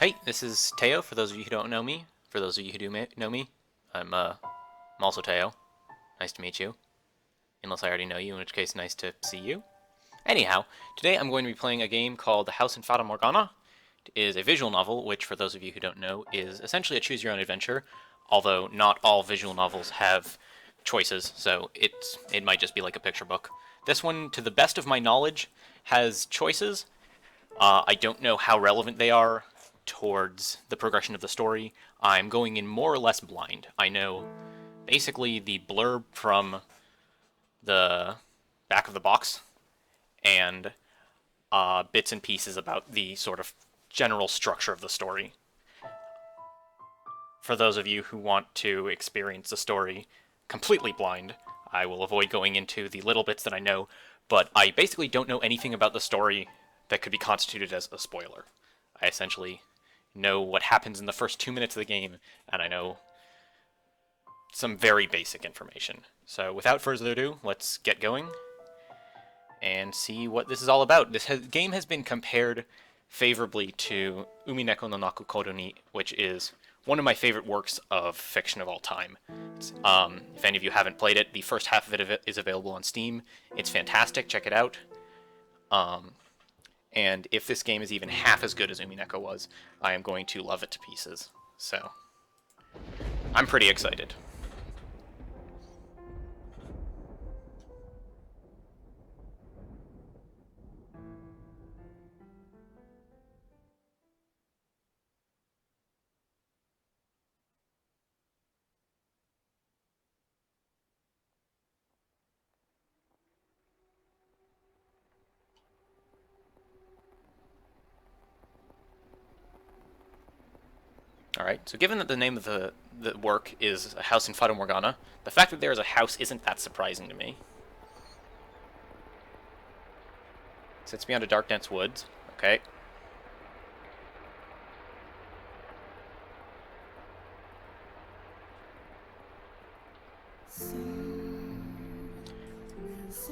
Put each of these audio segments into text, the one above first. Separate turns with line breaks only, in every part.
Hey, this is Teo. For those of you who don't know me, for those of you who do know me, I'm also Teo. Nice to meet you. Unless I already know you, in which case, nice to see you. Anyhow, today I'm going to be playing a game called The House in Fata Morgana. It is a visual novel, which, for those of you who don't know, is essentially a choose-your-own-adventure. Although not all visual novels have choices, so it might just be like a picture book. This one, to the best of my knowledge, has choices. I don't know how relevant they are towards the progression of the story. I'm going in more or less blind. I know basically the blurb from the back of the box and bits and pieces about the sort of general structure of the story. For those of you who want to experience the story completely blind, I will avoid going into the little bits that I know, but I basically don't know anything about the story that could be constituted as a spoiler. I essentially know what happens in the first 2 minutes of the game, and I know some very basic information. So without further ado, let's get going and see what this is all about. This game has been compared favorably to Umineko no Naku Koroni, which is one of my favorite works of fiction of all time. If any of you haven't played it, the first half of it is available on Steam. It's fantastic, check it out. And if this game is even half as good as Umineko was, I am going to love it to pieces. So, I'm pretty excited. Alright, so given that the name of the work is A House in Fata Morgana, the fact that there is a house isn't that surprising to me. Sits beyond a dark, dense woods. Okay.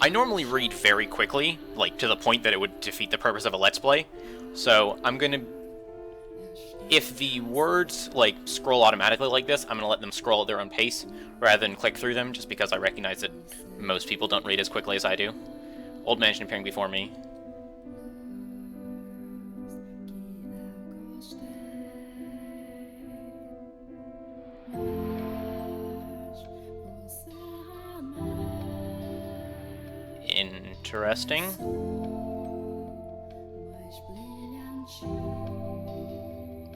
I normally read very quickly, like to the point that it would defeat the purpose of a Let's Play, so I'm gonna... If the words, like, scroll automatically like this, I'm gonna let them scroll at their own pace, rather than click through them, just because I recognize that most people don't read as quickly as I do. Old mansion appearing before me. Interesting.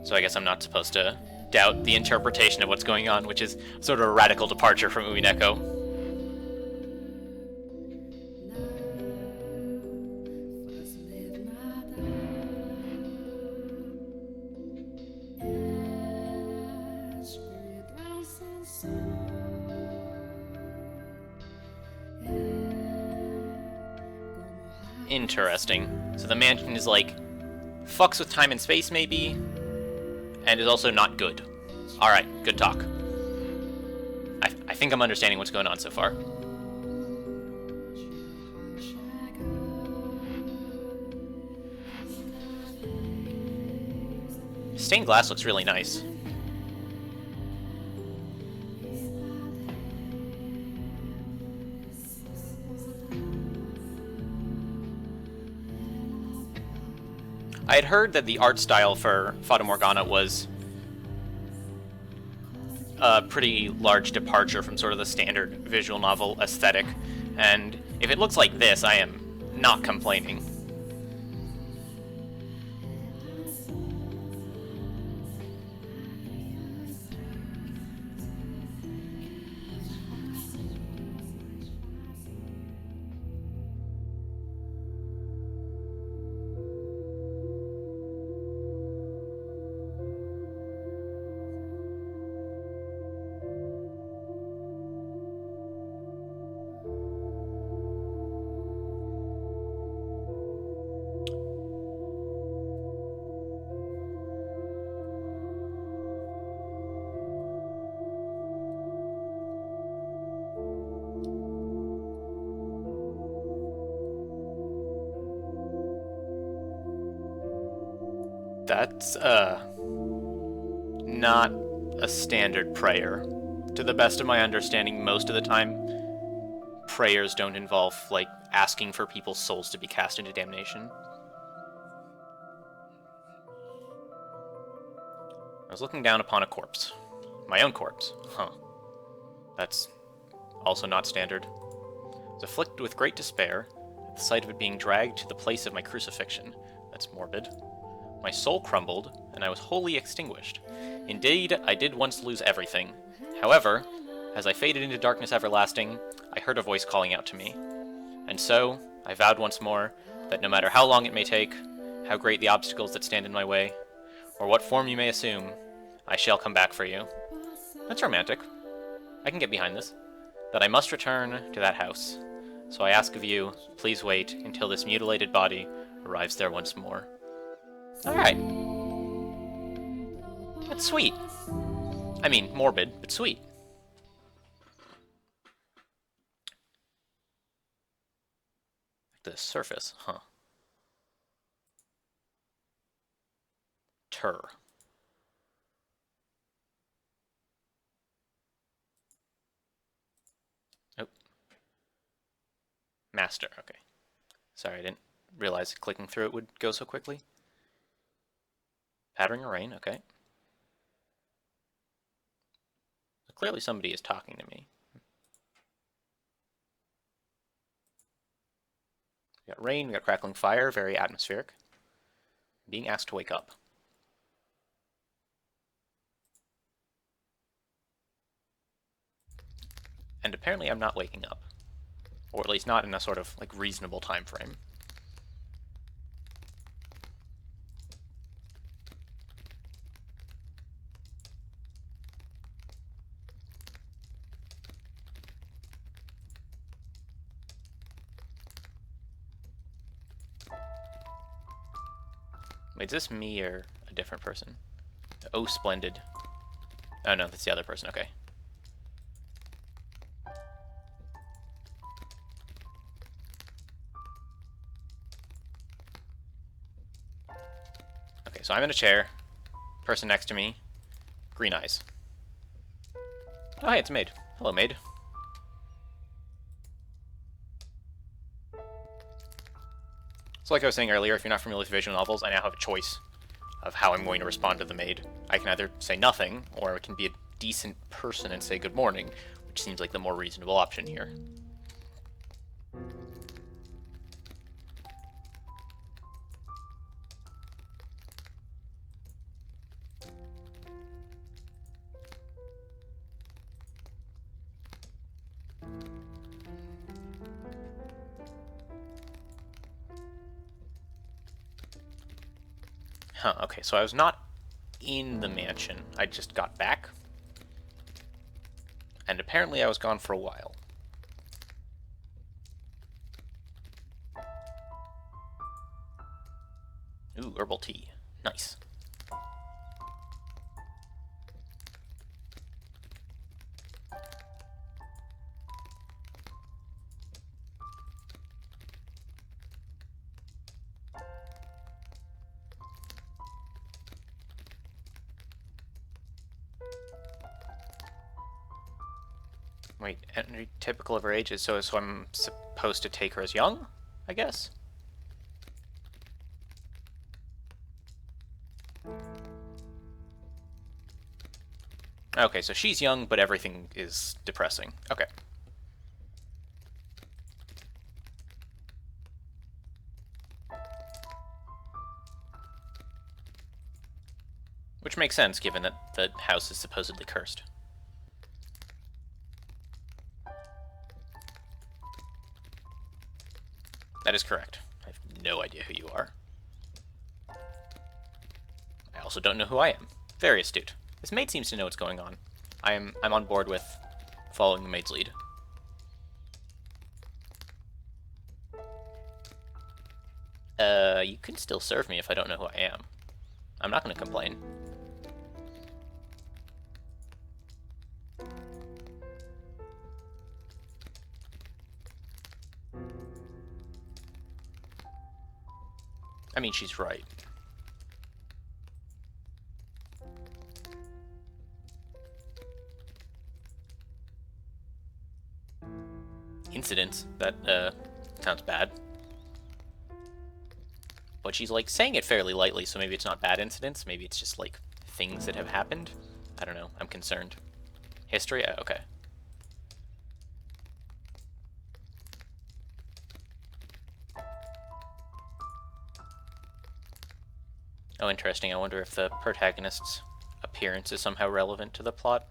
So I guess I'm not supposed to doubt the interpretation of what's going on, which is sort of a radical departure from Umineko. Interesting. So the mansion is like, fucks with time and space maybe, and is also not good. Alright, good talk. I think I'm understanding what's going on so far. Stained glass looks really nice. I had heard that the art style for Fata Morgana was a pretty large departure from sort of the standard visual novel aesthetic, and if it looks like this, I am not complaining. That's, not a standard prayer. To the best of my understanding, most of the time, prayers don't involve, like, asking for people's souls to be cast into damnation. I was looking down upon a corpse. My own corpse. Huh. That's also not standard. I was afflicted with great despair at the sight of it being dragged to the place of my crucifixion. That's morbid. My soul crumbled, and I was wholly extinguished. Indeed, I did once lose everything. However, as I faded into darkness everlasting, I heard a voice calling out to me. And so, I vowed once more that no matter how long it may take, how great the obstacles that stand in my way, or what form you may assume, I shall come back for you. That's romantic. I can get behind this. That I must return to that house. So I ask of you, please wait until this mutilated body arrives there once more. Alright. That's sweet. I mean, morbid, but sweet. The surface, huh. Tur. Oh. Master, okay. Sorry, I didn't realize clicking through it would go so quickly. Pattering rain, okay. Clearly somebody is talking to me. We got rain, we got crackling fire, very atmospheric. Being asked to wake up. And apparently I'm not waking up. Or at least not in a sort of, like, reasonable time frame. Wait, is this me or a different person? Oh, splendid. Oh no, that's the other person, okay. Okay, so I'm in a chair. Person next to me. Green eyes. Oh, hey, it's Maid. Hello, Maid. So like I was saying earlier, if you're not familiar with visual novels, I now have a choice of how I'm going to respond to the maid. I can either say nothing, or I can be a decent person and say good morning, which seems like the more reasonable option here. Huh, okay, so I was not in the mansion. I just got back. And apparently I was gone for a while. Ooh, herbal tea. Nice. Wait, energy typical of her age is so I'm supposed to take her as young, I guess? Okay, so she's young, but everything is depressing. Okay. Which makes sense, given that the house is supposedly cursed. That is correct. I have no idea who you are. I also don't know who I am. Very astute. This maid seems to know what's going on. I'm on board with following the maid's lead. You can still serve me if I don't know who I am. I'm not going to complain. I mean, she's right. incidents. That, sounds bad. But she's, like, saying it fairly lightly, so maybe it's not bad incidents. Maybe it's just, like, things that have happened. I don't know. I'm concerned. History? Okay. Oh, interesting. I wonder if the protagonist's appearance is somehow relevant to the plot.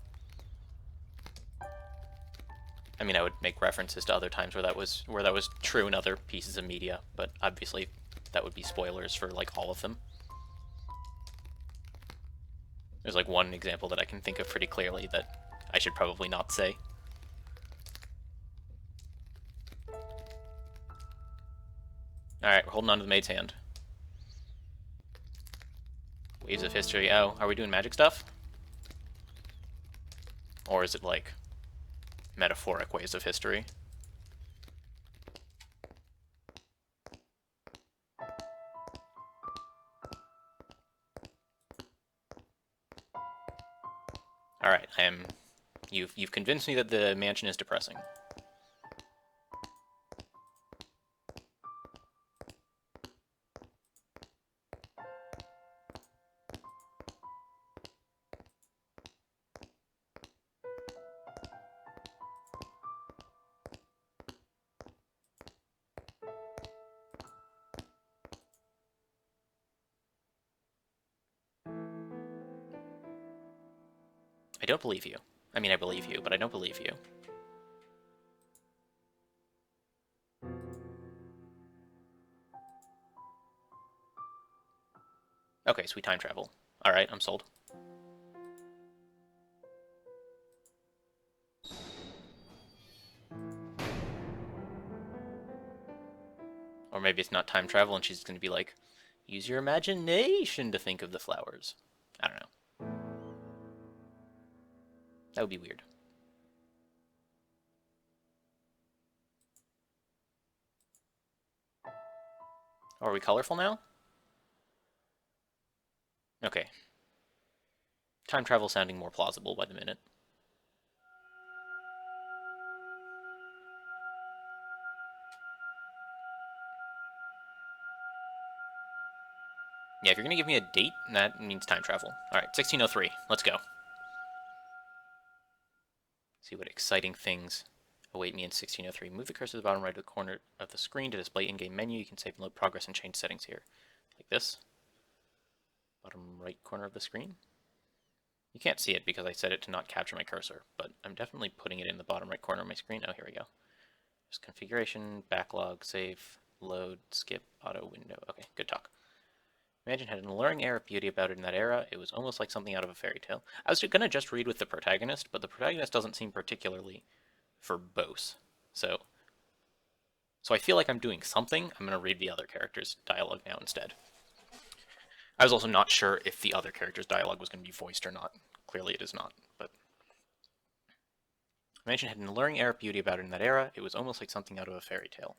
I mean, I would make references to other times where that was true in other pieces of media, but obviously that would be spoilers for, like, all of them. There's, like, one example that I can think of pretty clearly that I should probably not say. Alright, we're holding on to the maid's hand. Waves of history. Oh, are we doing magic stuff? Or is it, like, metaphoric waves of history? Alright, you've convinced me that the mansion is depressing. I don't believe you. I mean, I believe you, but I don't believe you. Okay, so we time travel. Alright, I'm sold. Or maybe it's not time travel and she's going to be like, use your imagination to think of the flowers. I don't know. That would be weird. Oh, are we colorful now? Okay. Time travel sounding more plausible by the minute. Yeah, if you're going to give me a date, that means time travel. Alright, 1603. Let's go. See what exciting things await me in 1603. Move the cursor to the bottom right of the corner of the screen to display in-game menu. You can save and load progress and change settings here. Like this. Bottom right corner of the screen. You can't see it because I set it to not capture my cursor, but I'm definitely putting it in the bottom right corner of my screen. Oh, here we go. There's configuration, backlog, save, load, skip, auto, window. Okay, good talk. Imagine had an alluring air of beauty about it in that era. It was almost like something out of a fairy tale. I was going to just read with the protagonist, but the protagonist doesn't seem particularly verbose. So I feel like I'm doing something. I'm going to read the other character's dialogue now instead. I was also not sure if the other character's dialogue was going to be voiced or not. Clearly it is not, but... The mansion had an alluring air of beauty about it in that era. It was almost like something out of a fairy tale.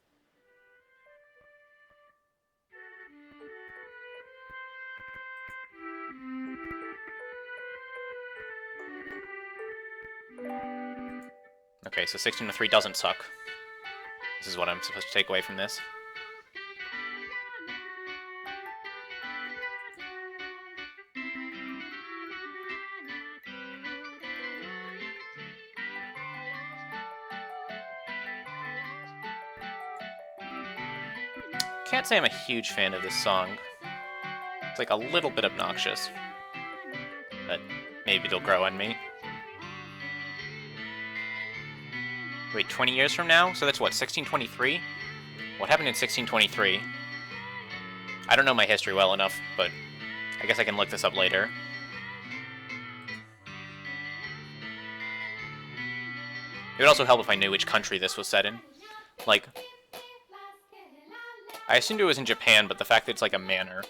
Okay, so 1603 doesn't suck. This is what I'm supposed to take away from this. Can't say I'm a huge fan of this song. It's like a little bit obnoxious. But maybe it'll grow on me. Wait, 20 years from now? So that's what, 1623? What happened in 1623? I don't know my history well enough, but I guess I can look this up later. It would also help if I knew which country this was set in. Like, I assumed it was in Japan, but the fact that it's like a manor,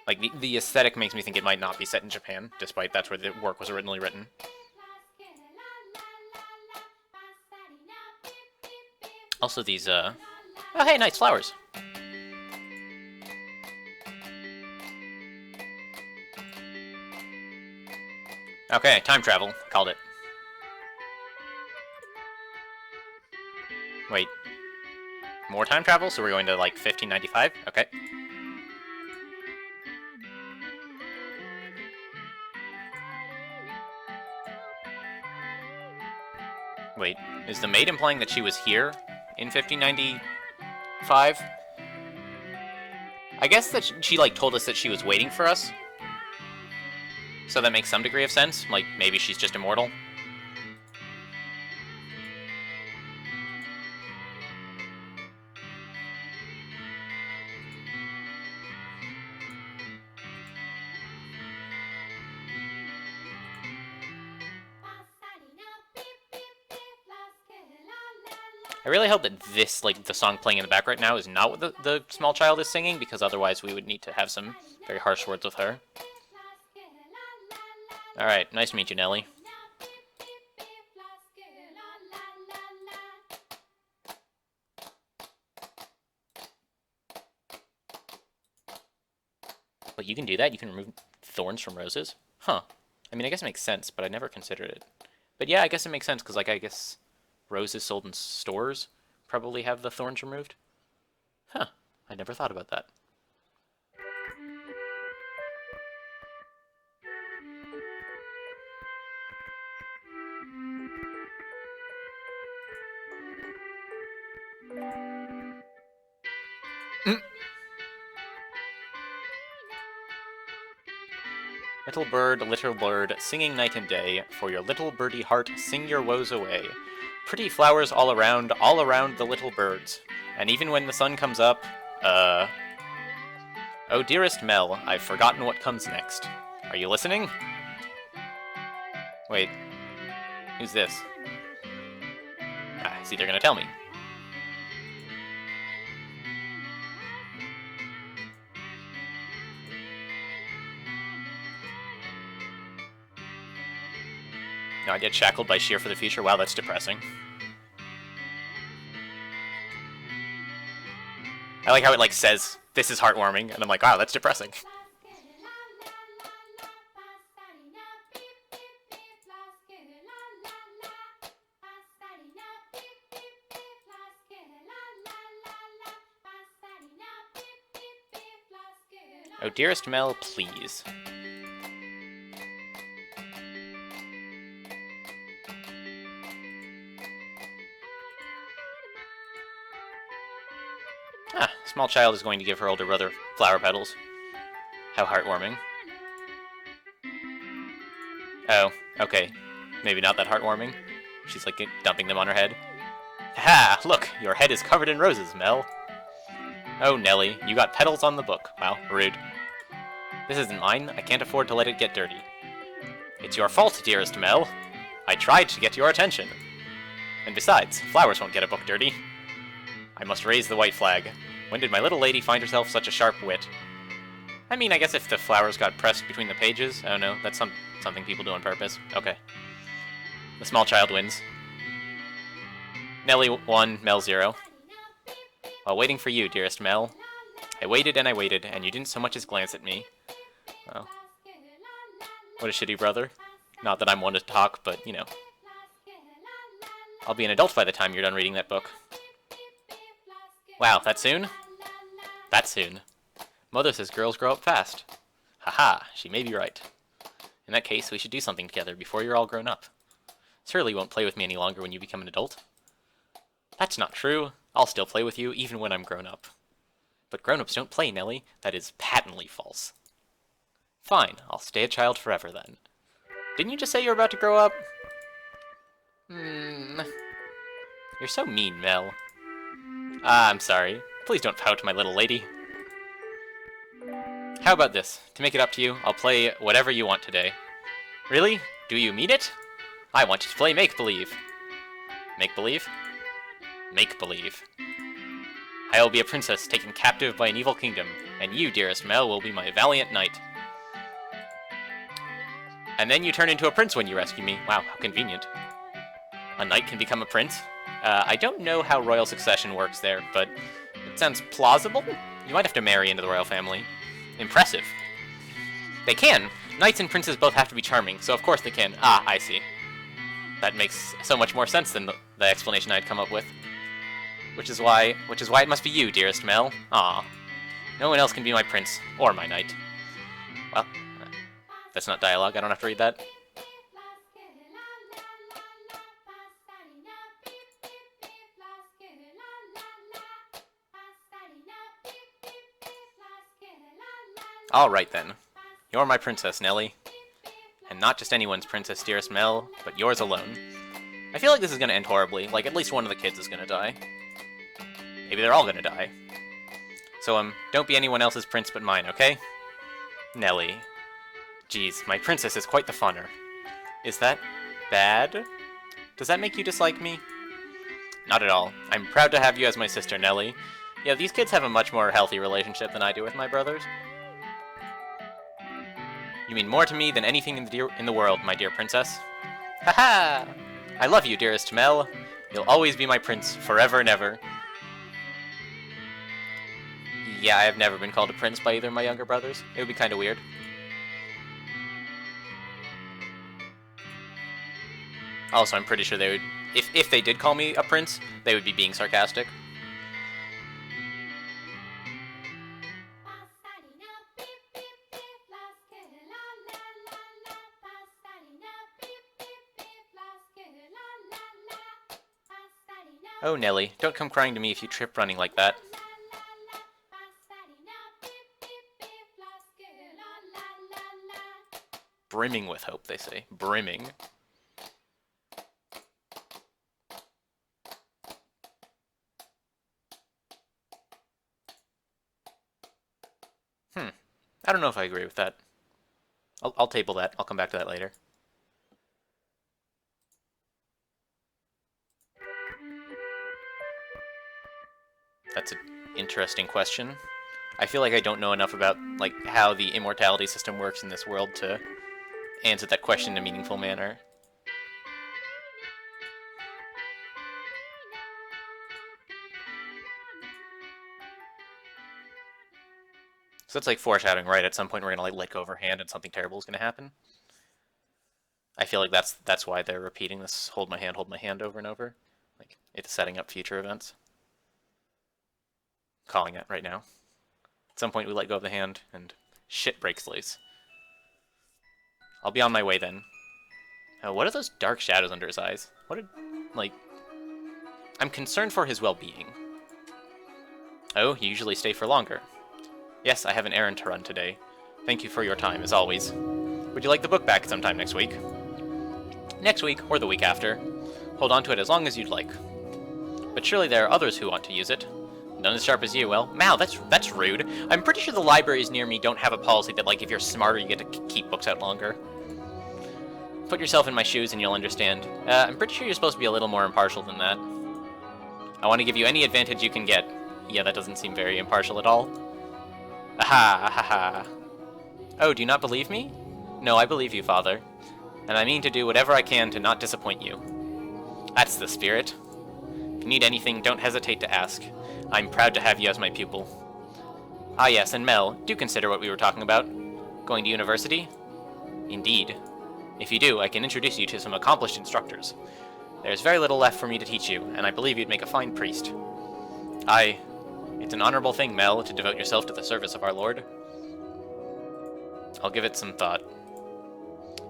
like the aesthetic makes me think it might not be set in Japan, despite that's where the work was originally written. Also these, oh hey, nice flowers! Okay, time travel. Called it. Wait. More time travel? So we're going to, like, 1595? Okay. Wait, is the maid implying that she was here in 1595? I guess that she like, told us that she was waiting for us. So that makes some degree of sense. Like, maybe she's just immortal. I really hope that this, like, the song playing in the back right now is not what the small child is singing, because otherwise we would need to have some very harsh words with her. Alright, nice to meet you, Nelly. But you can do that? You can remove thorns from roses? Huh. I mean, I guess it makes sense, but I never considered it. But yeah, I guess it makes sense, because, like, I guess roses sold in stores probably have the thorns removed. Huh. I never thought about that. Little bird, singing night and day, for your little birdie heart, sing your woes away. Pretty flowers all around the little birds. And even when the sun comes up, oh dearest Mel, I've forgotten what comes next. Are you listening? Wait, who's this? Ah, see, they're gonna tell me. No, I get shackled by sheer for the future. Wow, that's depressing. I like how it, like, says, this is heartwarming, and I'm like, wow, that's depressing. Oh, dearest Mel, please. Ah, small child is going to give her older brother flower petals. How heartwarming. Oh, okay. Maybe not that heartwarming. She's, like, dumping them on her head. Ha! Look, your head is covered in roses, Mel. Oh, Nelly, you got petals on the book. Wow, rude. This isn't mine. I can't afford to let it get dirty. It's your fault, dearest Mel. I tried to get your attention. And besides, flowers won't get a book dirty. I must raise the white flag. When did my little lady find herself such a sharp wit? I mean, I guess if the flowers got pressed between the pages, oh no, that's something people do on purpose. Okay. The small child wins. Nelly 1, Mel 0. While waiting for you, dearest Mel. I waited, and you didn't so much as glance at me. Well, what a shitty brother. Not that I'm one to talk, but, you know. I'll be an adult by the time you're done reading that book. Wow, that soon? That soon. Mother says girls grow up fast. Haha, she may be right. In that case, we should do something together before you're all grown up. Surely you won't play with me any longer when you become an adult. That's not true. I'll still play with you, even when I'm grown up. But grown-ups don't play, Nelly. That is patently false. Fine, I'll stay a child forever then. Didn't you just say you were about to grow up? You're so mean, Mel. Ah, I'm sorry. Please don't pout, my little lady. How about this? To make it up to you, I'll play whatever you want today. Really? Do you mean it? I want you to play make-believe. Make-believe? Make-believe. I will be a princess taken captive by an evil kingdom, and you, dearest Mel, will be my valiant knight. And then you turn into a prince when you rescue me. Wow, how convenient. A knight can become a prince? I don't know how royal succession works there, but it sounds plausible? You might have to marry into the royal family. Impressive. They can. Knights and princes both have to be charming, so of course they can. Ah, I see. That makes so much more sense than the explanation I'd come up with. Which is why it must be you, dearest Mel. Ah, no one else can be my prince or my knight. Well, that's not dialogue. I don't have to read that. All right then. You're my princess, Nellie. And not just anyone's princess, dearest Mel, but yours alone. I feel like this is gonna end horribly. Like, at least one of the kids is gonna die. Maybe they're all gonna die. So, don't be anyone else's prince but mine, okay? Nellie. Geez, my princess is quite the funner. Is that bad? Does that make you dislike me? Not at all. I'm proud to have you as my sister, Nellie. Yeah, these kids have a much more healthy relationship than I do with my brothers. You mean more to me than anything in the world, my dear princess. Haha! I love you, dearest Mel. You'll always be my prince, forever and ever. Yeah, I have never been called a prince by either of my younger brothers. It would be kind of weird. Also, I'm pretty sure they would... If they did call me a prince, they would be being sarcastic. Oh, Nellie, don't come crying to me if you trip running like that. Brimming with hope, they say. Brimming. I don't know if I agree with that. I'll table that. I'll come back to that later. That's an interesting question. I feel like I don't know enough about like how the immortality system works in this world to answer that question in a meaningful manner. So that's like foreshadowing, right? At some point we're gonna like let go of her hand and something terrible is gonna happen. I feel like that's why they're repeating this hold my hand over and over. Like it's setting up future events. Calling it right now. At some point we let go of the hand and shit breaks loose. I'll be on my way then. What are those dark shadows under his eyes? What did, like... I'm concerned for his well-being. Oh, you usually stay for longer. Yes, I have an errand to run today. Thank you for your time, as always. Would you like the book back sometime next week? Next week, or the week after. Hold on to it as long as you'd like. But surely there are others who want to use it. None as sharp as you. Well, Mal, that's rude. I'm pretty sure the libraries near me don't have a policy that, like, if you're smarter, you get to keep books out longer. Put yourself in my shoes and you'll understand. I'm pretty sure you're supposed to be a little more impartial than that. I want to give you any advantage you can get. Yeah, that doesn't seem very impartial at all. Aha, ahaha. Oh, do you not believe me? No, I believe you, Father. And I mean to do whatever I can to not disappoint you. That's the spirit. If you need anything, don't hesitate to ask. I'm proud to have you as my pupil. Ah yes, and Mel, do consider what we were talking about. Going to university? Indeed. If you do, I can introduce you to some accomplished instructors. There's very little left for me to teach you, and I believe you'd make a fine priest. Aye. It's an honorable thing, Mel, to devote yourself to the service of our Lord. I'll give it some thought.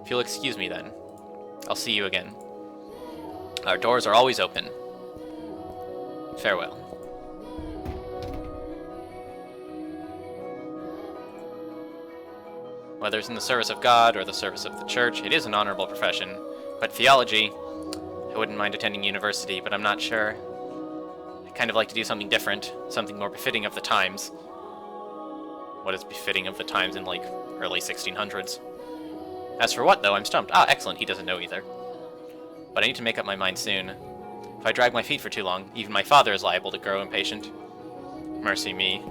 If you'll excuse me then, I'll see you again. Our doors are always open. Farewell. Whether it's in the service of God or the service of the church, it is an honorable profession. But theology, I wouldn't mind attending university, but I'm not sure. I'd kind of like to do something different, something more befitting of the times. What is befitting of the times in, like, early 1600s? As for what, though, I'm stumped. Ah, excellent, he doesn't know either. But I need to make up my mind soon. If I drag my feet for too long, even my father is liable to grow impatient. Mercy me.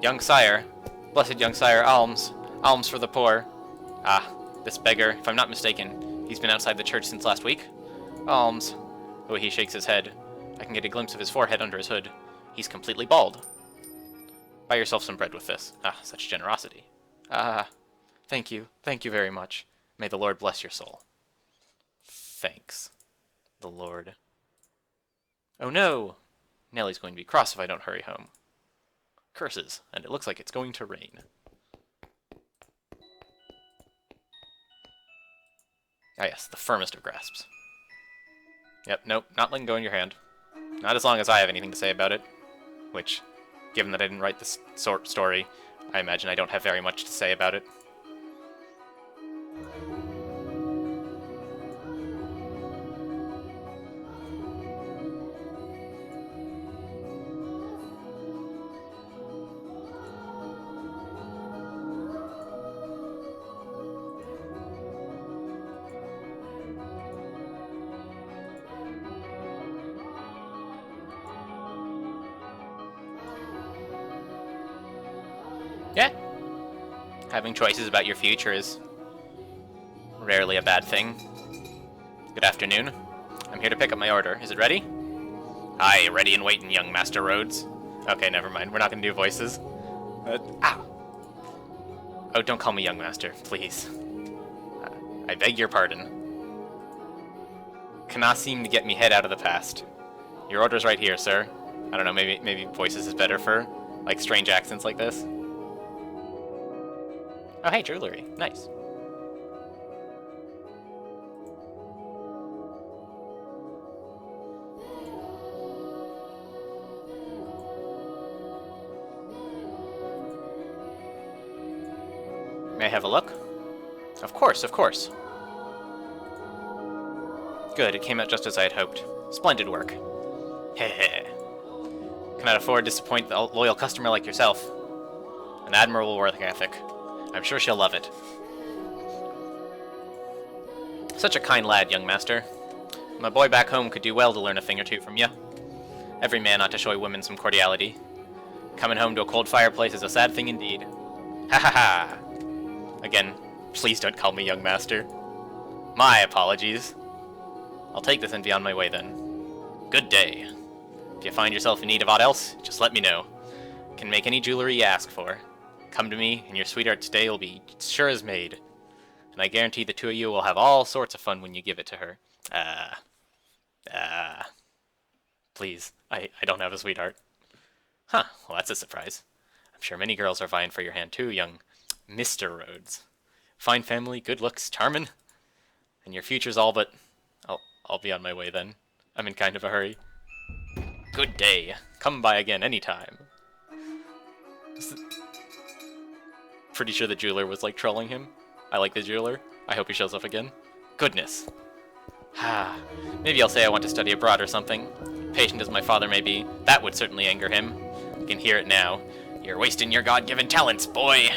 Young sire, blessed young sire, alms. Alms for the poor. Ah, this beggar, if I'm not mistaken, he's been outside the church since last week? Alms. Oh, he shakes his head. I can get a glimpse of his forehead under his hood. He's completely bald. Buy yourself some bread with this. Ah, such generosity. Ah, thank you very much. May the Lord bless your soul. Thanks, the Lord. Oh no! Nellie's going to be cross if I don't hurry home. Curses, and it looks like it's going to rain. Ah yes, the firmest of grasps. Yep, nope, not letting go in your hand. Not as long as I have anything to say about it. Which, given that I didn't write this story, I imagine I don't have very much to say about it. Yeah. Having choices about your future is rarely a bad thing. Good afternoon. I'm here to pick up my order. Is it ready? Aye, ready and waiting, young Master Rhodes. Okay, never mind. We're not going to do voices. Ow! Oh, don't call me young master, please. I beg your pardon. Cannot seem to get me head out of the past. Your order's right here, sir. I don't know, maybe voices is better for, like, strange accents like this. Oh, hey, jewelry. Nice. May I have a look? Of course, of course. Good, it came out just as I had hoped. Splendid work. Heh. Cannot afford to disappoint a loyal customer like yourself. An admirable work ethic. I'm sure she'll love it. Such a kind lad, young master. My boy back home could do well to learn a thing or two from you. Every man ought to show a woman some cordiality. Coming home to a cold fireplace is a sad thing indeed. Ha ha ha! Again, please don't call me young master. My apologies. I'll take this and be on my way then. Good day. If you find yourself in need of aught else, just let me know. Can make any jewelry you ask for. Come to me, and your sweetheart's day will be sure as made. And I guarantee the two of you will have all sorts of fun when you give it to her. Please, I don't have a sweetheart. Huh, well that's a surprise. I'm sure many girls are vying for your hand too, young Mr. Rhodes. Fine family, good looks, charmin'. And your future's all but... I'll be on my way then. I'm in kind of a hurry. Good day. Come by again anytime. Pretty sure the jeweler was like trolling him. I like the jeweler. I hope he shows up again. Goodness. Maybe I'll say I want to study abroad or something. Patient as my father may be, that would certainly anger him. I can hear it now. You're wasting your God-given talents, boy!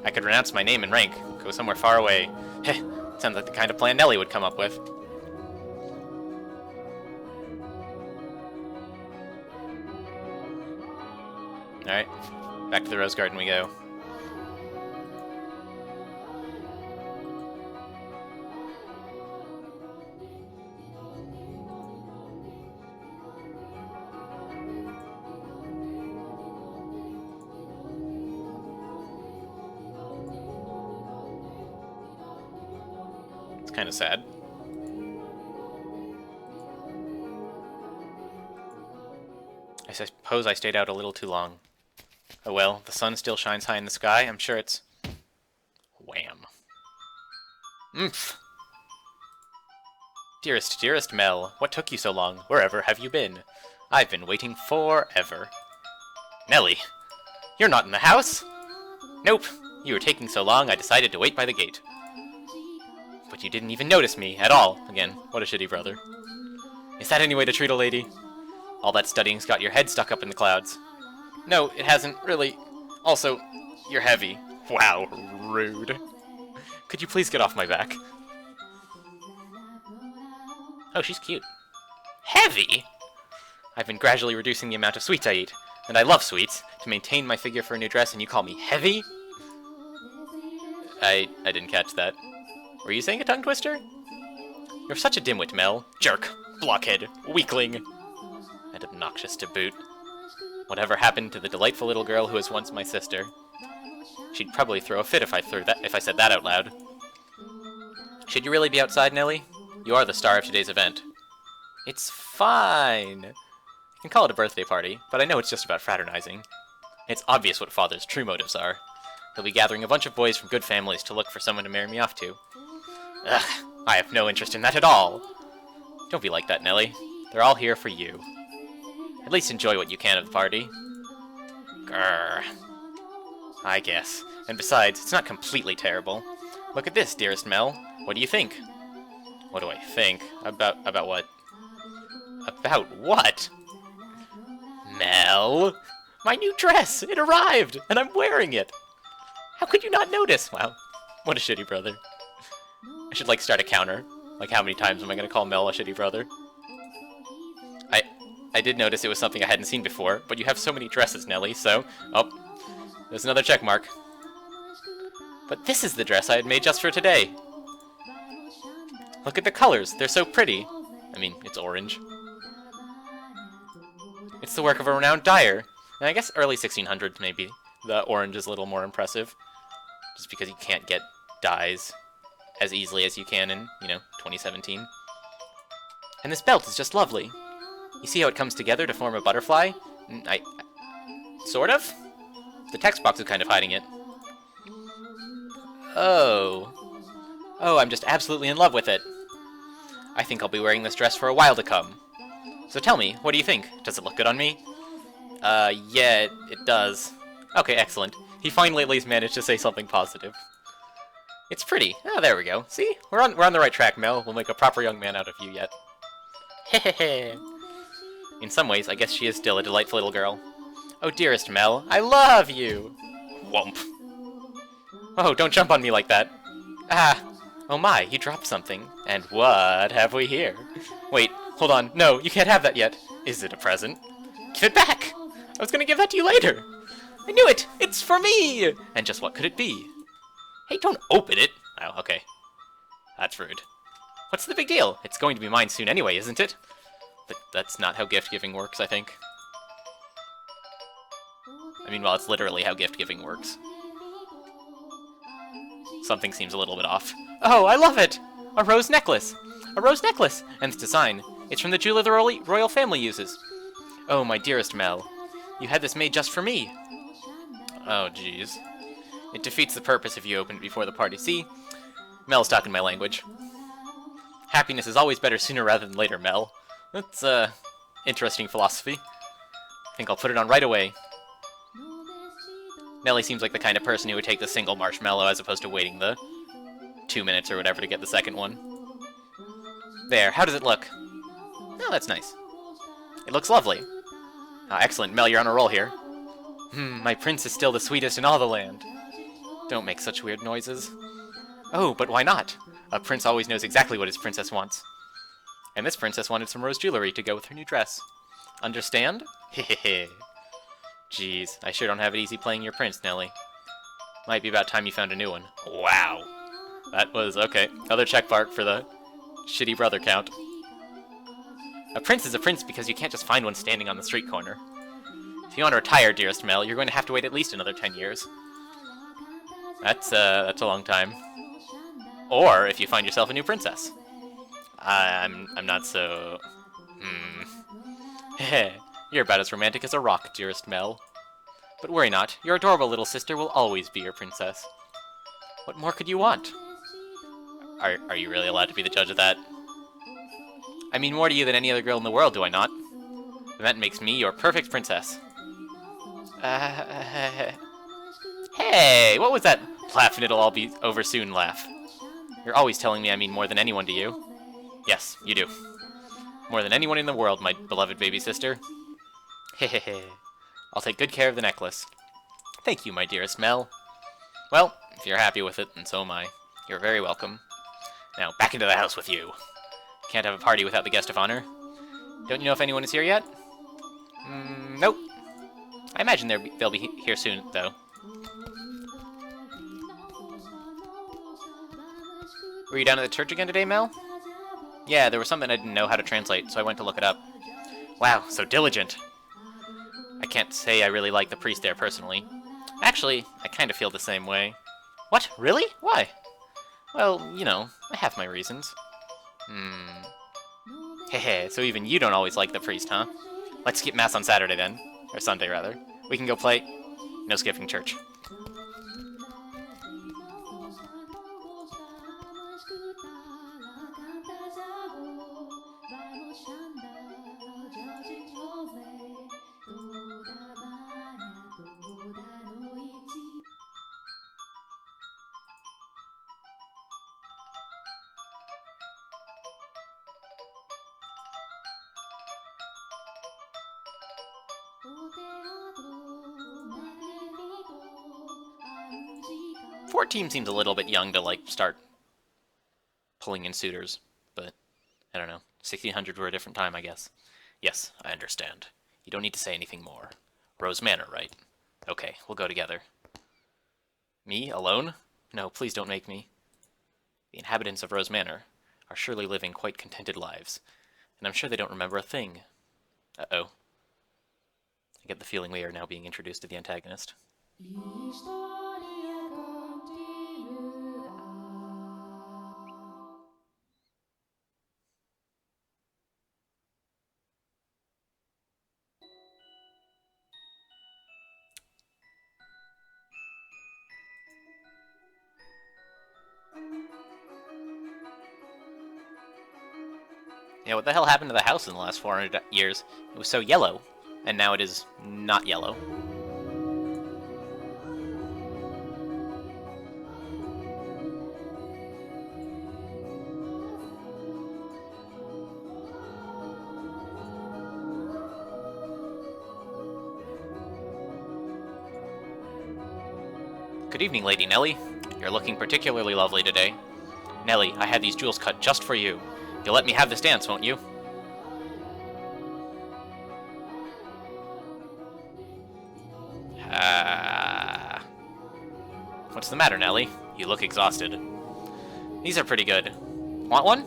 I could renounce my name and rank, go somewhere far away. Heh, sounds like the kind of plan Nellie would come up with. Alright, back to the Rose Garden we go. It's kind of sad. I suppose I stayed out a little too long. Oh well, the sun still shines high in the sky. I'm sure it's... Wham. Oomph! Dearest, dearest Mel, what took you so long? Wherever have you been? I've been waiting forever. Nellie, you're not in the house? Nope, you were taking so long I decided to wait by the gate. But you didn't even notice me at all. Again, what a shitty brother. Is that any way to treat a lady? All that studying's got your head stuck up in the clouds. No, it hasn't, really. Also, you're heavy. Wow, rude. Could you please get off my back? Oh, she's cute. Heavy? I've been gradually reducing the amount of sweets I eat, and I love sweets, to maintain my figure for a new dress, and you call me heavy? I didn't catch that. Were you saying a tongue twister? You're such a dimwit, Mel. Jerk. Blockhead. Weakling. And obnoxious to boot. Whatever happened to the delightful little girl who was once my sister? She'd probably throw a fit if I said that out loud. Should you really be outside, Nellie? You are the star of today's event. It's fine. You can call it a birthday party, but I know it's just about fraternizing. It's obvious what Father's true motives are. He'll be gathering a bunch of boys from good families to look for someone to marry me off to. Ugh, I have no interest in that at all. Don't be like that, Nelly. They're all here for you. At least enjoy what you can of the party. Grrr. I guess. And besides, it's not completely terrible. Look at this, dearest Mel. What do you think? What do I think? About what? About what? Mel? My new dress! It arrived! And I'm wearing it! How could you not notice? Wow. What a shitty brother. I should, start a counter. How many times am I gonna call Mel a shitty brother? I did notice it was something I hadn't seen before, but you have so many dresses, Nelly, so... Oh, there's another check mark. But this is the dress I had made just for today. Look at the colors, they're so pretty. I mean, it's orange. It's the work of a renowned dyer. And I guess early 1600s, maybe. The orange is a little more impressive. Just because you can't get dyes as easily as you can in, 2017. And this belt is just lovely. You see how it comes together to form a butterfly? Sort of? The text box is kind of hiding it. Oh, I'm just absolutely in love with it. I think I'll be wearing this dress for a while to come. So tell me, what do you think? Does it look good on me? Yeah, it does. Okay, excellent. He finally at least managed to say something positive. It's pretty. Oh, there we go. See? We're on the right track, Mel. We'll make a proper young man out of you yet. Hehehe. In some ways, I guess she is still a delightful little girl. Oh, dearest Mel, I love you! Whomp. Oh, don't jump on me like that. Ah! Oh my, you dropped something. And what have we here? Wait, hold on. No, you can't have that yet. Is it a present? Give it back! I was gonna give that to you later! I knew it! It's for me! And just what could it be? Hey, don't open it! Oh, okay. That's rude. What's the big deal? It's going to be mine soon anyway, isn't it? But that's not how gift-giving works, I think. I mean, well, it's literally how gift-giving works. Something seems a little bit off. Oh, I love it! A rose necklace! A rose necklace! And its design. It's from the jewel the royal family uses. Oh, my dearest Mel. You had this made just for me. Oh, jeez. It defeats the purpose if you open it before the party. See? Mel's talking my language. Happiness is always better sooner rather than later, Mel. That's, interesting philosophy. I think I'll put it on right away. Nelly seems like the kind of person who would take the single marshmallow as opposed to waiting the 2 minutes or whatever to get the second one. There, how does it look? Oh, that's nice. It looks lovely. Ah, excellent. Mel, you're on a roll here. My prince is still the sweetest in all the land. Don't make such weird noises. Oh, but why not? A prince always knows exactly what his princess wants. And this princess wanted some rose jewelry to go with her new dress. Understand? Hehehe. Jeez, I sure don't have it easy playing your prince, Nelly. Might be about time you found a new one. Wow. That was, okay, another check mark for the shitty brother count. A prince is a prince because you can't just find one standing on the street corner. If you want to retire, dearest Mel, you're going to have to wait at least another 10 years. That's a long time. Or if you find yourself a new princess. I'm not so... Heh, you're about as romantic as a rock, dearest Mel. But worry not, your adorable little sister will always be your princess. What more could you want? Are you really allowed to be the judge of that? I mean more to you than any other girl in the world, do I not? And that makes me your perfect princess. Hey, what was that laugh and it'll all be over soon laugh? You're always telling me I mean more than anyone to you. Yes, you do. More than anyone in the world, my beloved baby sister. Hehehe. I'll take good care of the necklace. Thank you, my dearest Mel. Well, if you're happy with it, then so am I. You're very welcome. Now, back into the house with you. Can't have a party without the guest of honor. Don't you know if anyone is here yet? Nope. I imagine they'll be here soon, though. Were you down at the church again today, Mel? Yeah, there was something I didn't know how to translate, so I went to look it up. Wow, so diligent. I can't say I really like the priest there personally. Actually, I kind of feel the same way. What? Really? Why? Well, you know, I have my reasons. Hehe, so even you don't always like the priest, huh? Let's skip Mass on Saturday then. Or Sunday, rather. We can go play... No skipping church. $14 seems a little bit young to, like, start pulling in suitors, but I don't know. 1600 were a different time, I guess. Yes, I understand. You don't need to say anything more. Rose Manor, right? Okay, we'll go together. Me? Alone? No, please don't make me. The inhabitants of Rose Manor are surely living quite contented lives, and I'm sure they don't remember a thing. Uh-oh. I get the feeling we are now being introduced to the antagonist. Yeah, what the hell happened to the house in the last 400 years? It was so yellow, and now it is not yellow. Good evening, Lady Nellie. You're looking particularly lovely today. Nellie, I had these jewels cut just for you. You'll let me have this dance, won't you? What's the matter, Nellie? You look exhausted. These are pretty good. Want one?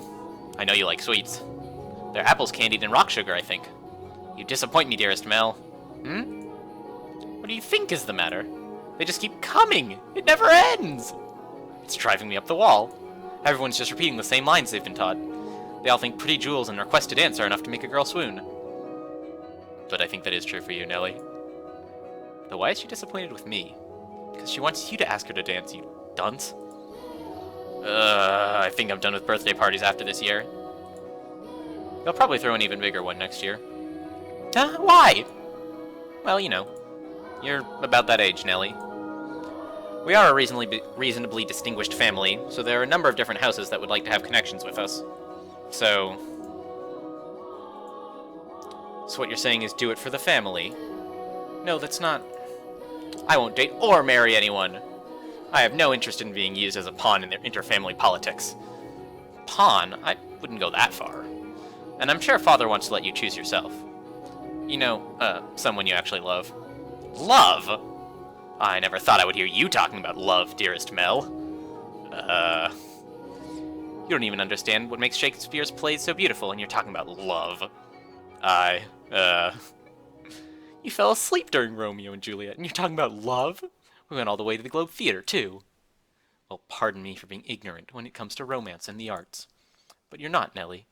I know you like sweets. They're apples candied in rock sugar, I think. You disappoint me, dearest Mel. Hmm? What do you think is the matter? They just keep coming! It never ends! It's driving me up the wall. Everyone's just repeating the same lines they've been taught. They all think pretty jewels and request to dance are enough to make a girl swoon. But I think that is true for you, Nellie. Though why is she disappointed with me? Because she wants you to ask her to dance, you dunce. I think I'm done with birthday parties after this year. They'll probably throw an even bigger one next year. Why? Well, you know. You're about that age, Nellie. We are a reasonably distinguished family, so there are a number of different houses that would like to have connections with us. So what you're saying is do it for the family? No, that's not... I won't date or marry anyone. I have no interest in being used as a pawn in their interfamily politics. Pawn? I wouldn't go that far. And I'm sure Father wants to let you choose yourself. You know, someone you actually love. Love? I never thought I would hear you talking about love, dearest Mel. You don't even understand what makes Shakespeare's plays so beautiful, and you're talking about love. You fell asleep during Romeo and Juliet, and you're talking about love? We went all the way to the Globe Theatre, too. Well, pardon me for being ignorant when it comes to romance and the arts. But you're not, Nellie.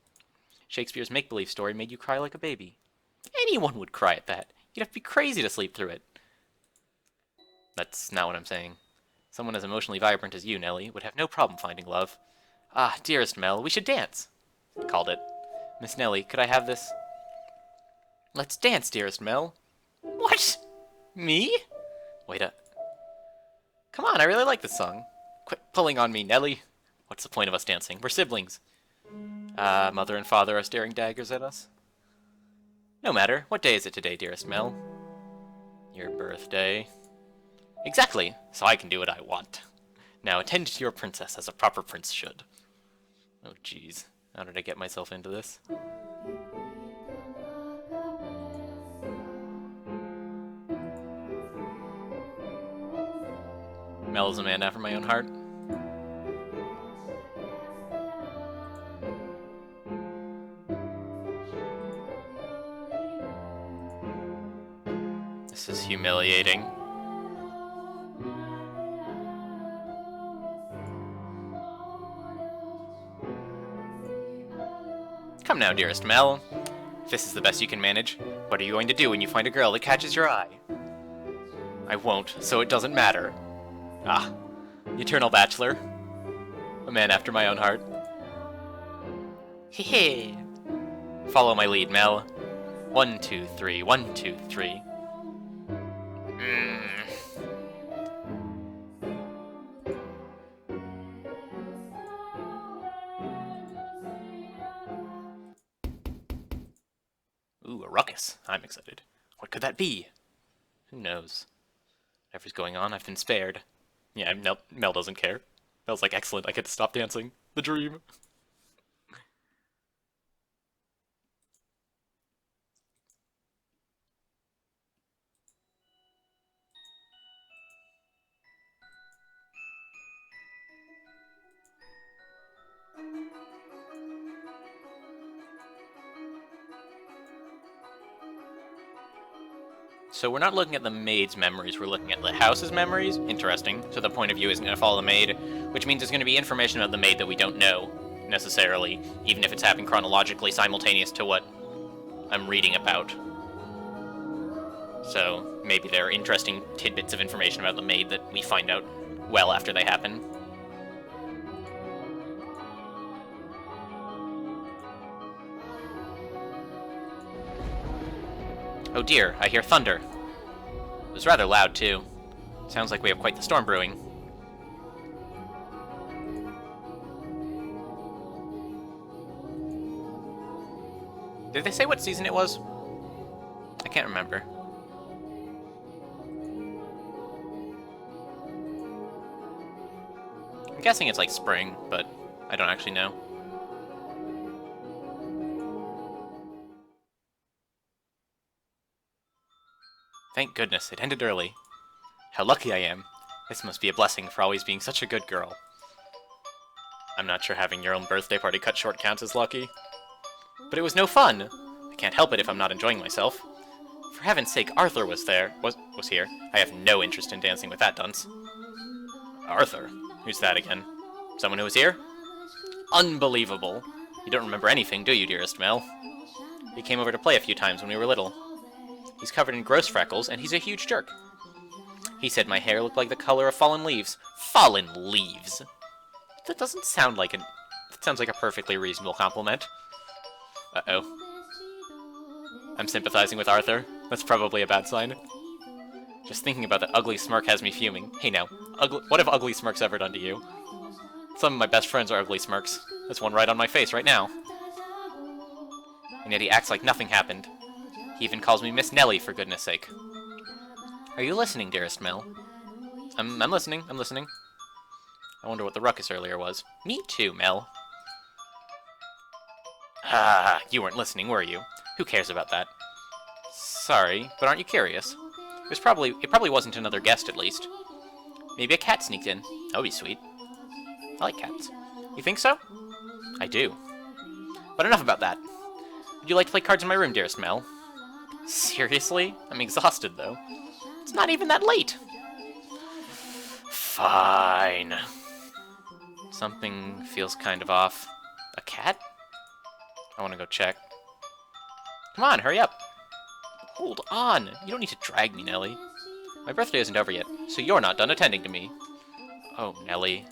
Shakespeare's make-believe story made you cry like a baby. Anyone would cry at that. You'd have to be crazy to sleep through it. That's not what I'm saying. Someone as emotionally vibrant as you, Nellie, would have no problem finding love. Ah, dearest Mel, we should dance. Called it. Miss Nellie, could I have this? Let's dance, dearest Mel. What? Me? Wait up. Come on, I really like this song. Quit pulling on me, Nellie. What's the point of us dancing? We're siblings. Mother and father are staring daggers at us. No matter. What day is it today, dearest Mel? Your birthday. Exactly, so I can do what I want. Now attend to your princess as a proper prince should. Oh jeez, how did I get myself into this? Mel is a man after my own heart. This is humiliating. Come Come now, dearest Mel. If this is the best you can manage, what are you going to do when you find a girl that catches your eye? I won't, so it doesn't matter. Ah, the eternal bachelor. A man after my own heart. Hee. Follow my lead, Mel. 1, 2, 3, 1, 2, 3. Ooh, a ruckus. I'm excited. What could that be? Who knows? Whatever's going on, I've been spared. Yeah, Mel doesn't care. Mel's like, excellent, I get to stop dancing. The dream. So we're not looking at the maid's memories, we're looking at the house's memories. Interesting. So the point of view isn't going to follow the maid, which means there's going to be information about the maid that we don't know, necessarily, even if it's happening chronologically simultaneous to what I'm reading about. So maybe there are interesting tidbits of information about the maid that we find out well after they happen. Oh dear, I hear thunder. It was rather loud, too. Sounds like we have quite the storm brewing. Did they say what season it was? I can't remember. I'm guessing it's like spring, but I don't actually know. Thank goodness, it ended early. How lucky I am. This must be a blessing for always being such a good girl. I'm not sure having your own birthday party cut short counts as lucky. But it was no fun! I can't help it if I'm not enjoying myself. For heaven's sake, Arthur was here. I have no interest in dancing with that dunce. Arthur? Who's that again? Someone who was here? Unbelievable! You don't remember anything, do you, dearest Mel? He came over to play a few times when we were little. He's covered in gross freckles, and he's a huge jerk. He said my hair looked like the color of fallen leaves. Fallen leaves? That doesn't sound like that sounds like a perfectly reasonable compliment. Uh-oh. I'm sympathizing with Arthur. That's probably a bad sign. Just thinking about that ugly smirk has me fuming. Hey now, what have ugly smirks ever done to you? Some of my best friends are ugly smirks. There's one right on my face right now. And yet he acts like nothing happened. He even calls me Miss Nellie, for goodness sake. Are you listening, dearest Mel? I'm listening, I'm listening. I wonder what the ruckus earlier was. Me too, Mel. Ah, you weren't listening, were you? Who cares about that? Sorry, but aren't you curious? It probably wasn't another guest, at least. Maybe a cat sneaked in. That would be sweet. I like cats. You think so? I do. But enough about that. Would you like to play cards in my room, dearest Mel? Seriously? I'm exhausted, though. It's not even that late. Fine. Something feels kind of off. A cat? I want to go check. Come on, hurry up. Hold on. You don't need to drag me, Nellie. My birthday isn't over yet, so you're not done attending to me. Oh, Nellie.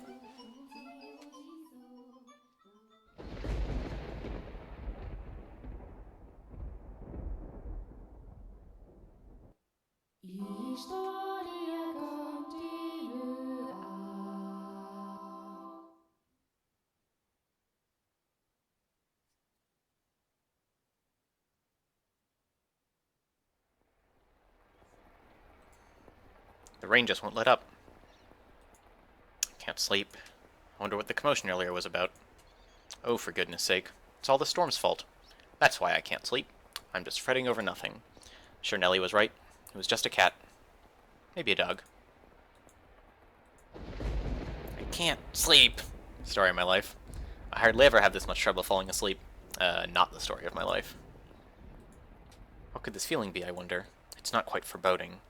The rain just won't let up. Can't sleep. I wonder what the commotion earlier was about. Oh, for goodness sake. It's all the storm's fault. That's why I can't sleep. I'm just fretting over nothing. Sure, Nellie was right. It was just a cat. Maybe a dog. I can't sleep. Story of my life. I hardly ever have this much trouble falling asleep. Not the story of my life. What could this feeling be, I wonder? It's not quite foreboding.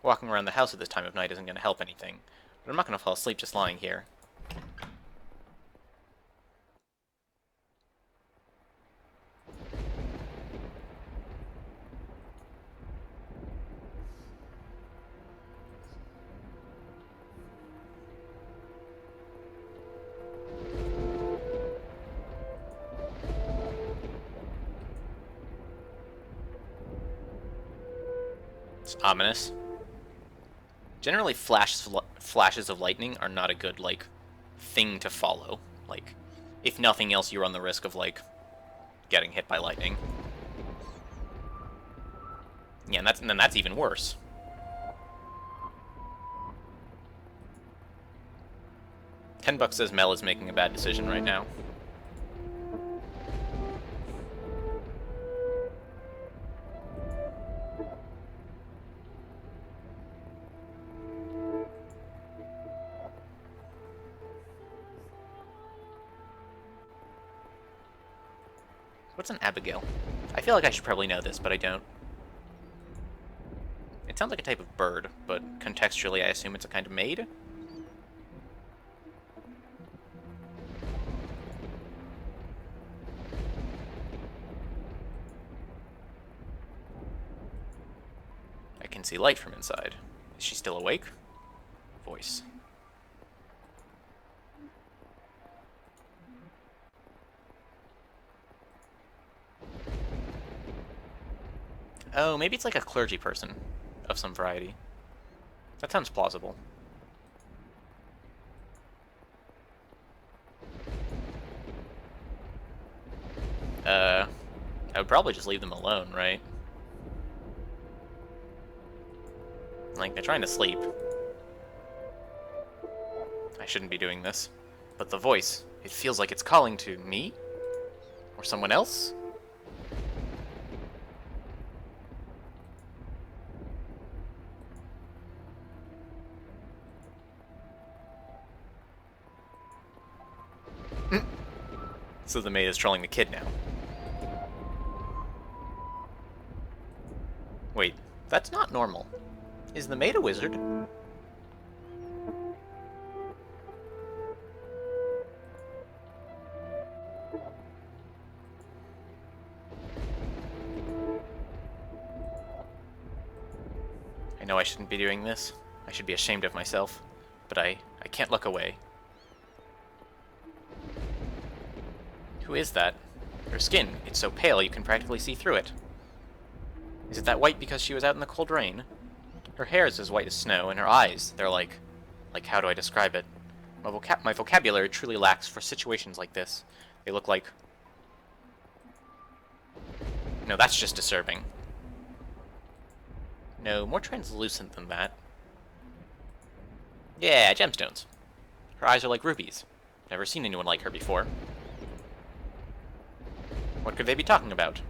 Walking around the house at this time of night isn't going to help anything, but I'm not going to fall asleep just lying here. It's ominous. Generally, flashes of lightning are not a good, like, thing to follow. Like, if nothing else, you run the risk of, like, getting hit by lightning. Yeah, and then that's even worse. $10 says Mel is making a bad decision right now. What's an Abigail? I feel like I should probably know this, but I don't. It sounds like a type of bird, but contextually I assume it's a kind of maid? I can see light from inside. Is she still awake? Voice. Oh, maybe it's like a clergy person of some variety. That sounds plausible. I would probably just leave them alone, right? Like, they're trying to sleep. I shouldn't be doing this. But the voice, it feels like it's calling to me? Or someone else? So the maid is trolling the kid now. Wait, that's not normal. Is the maid a wizard? I know I shouldn't be doing this. I should be ashamed of myself. But I can't look away. Who is that? Her skin, it's so pale you can practically see through it. Is it that white because she was out in the cold rain? Her hair is as white as snow, and her eyes, they're like, how do I describe it? My vocabulary truly lacks for situations like this. They look like... No, that's just disturbing. No, more translucent than that. Yeah, gemstones. Her eyes are like rubies. Never seen anyone like her before. What could they be talking about?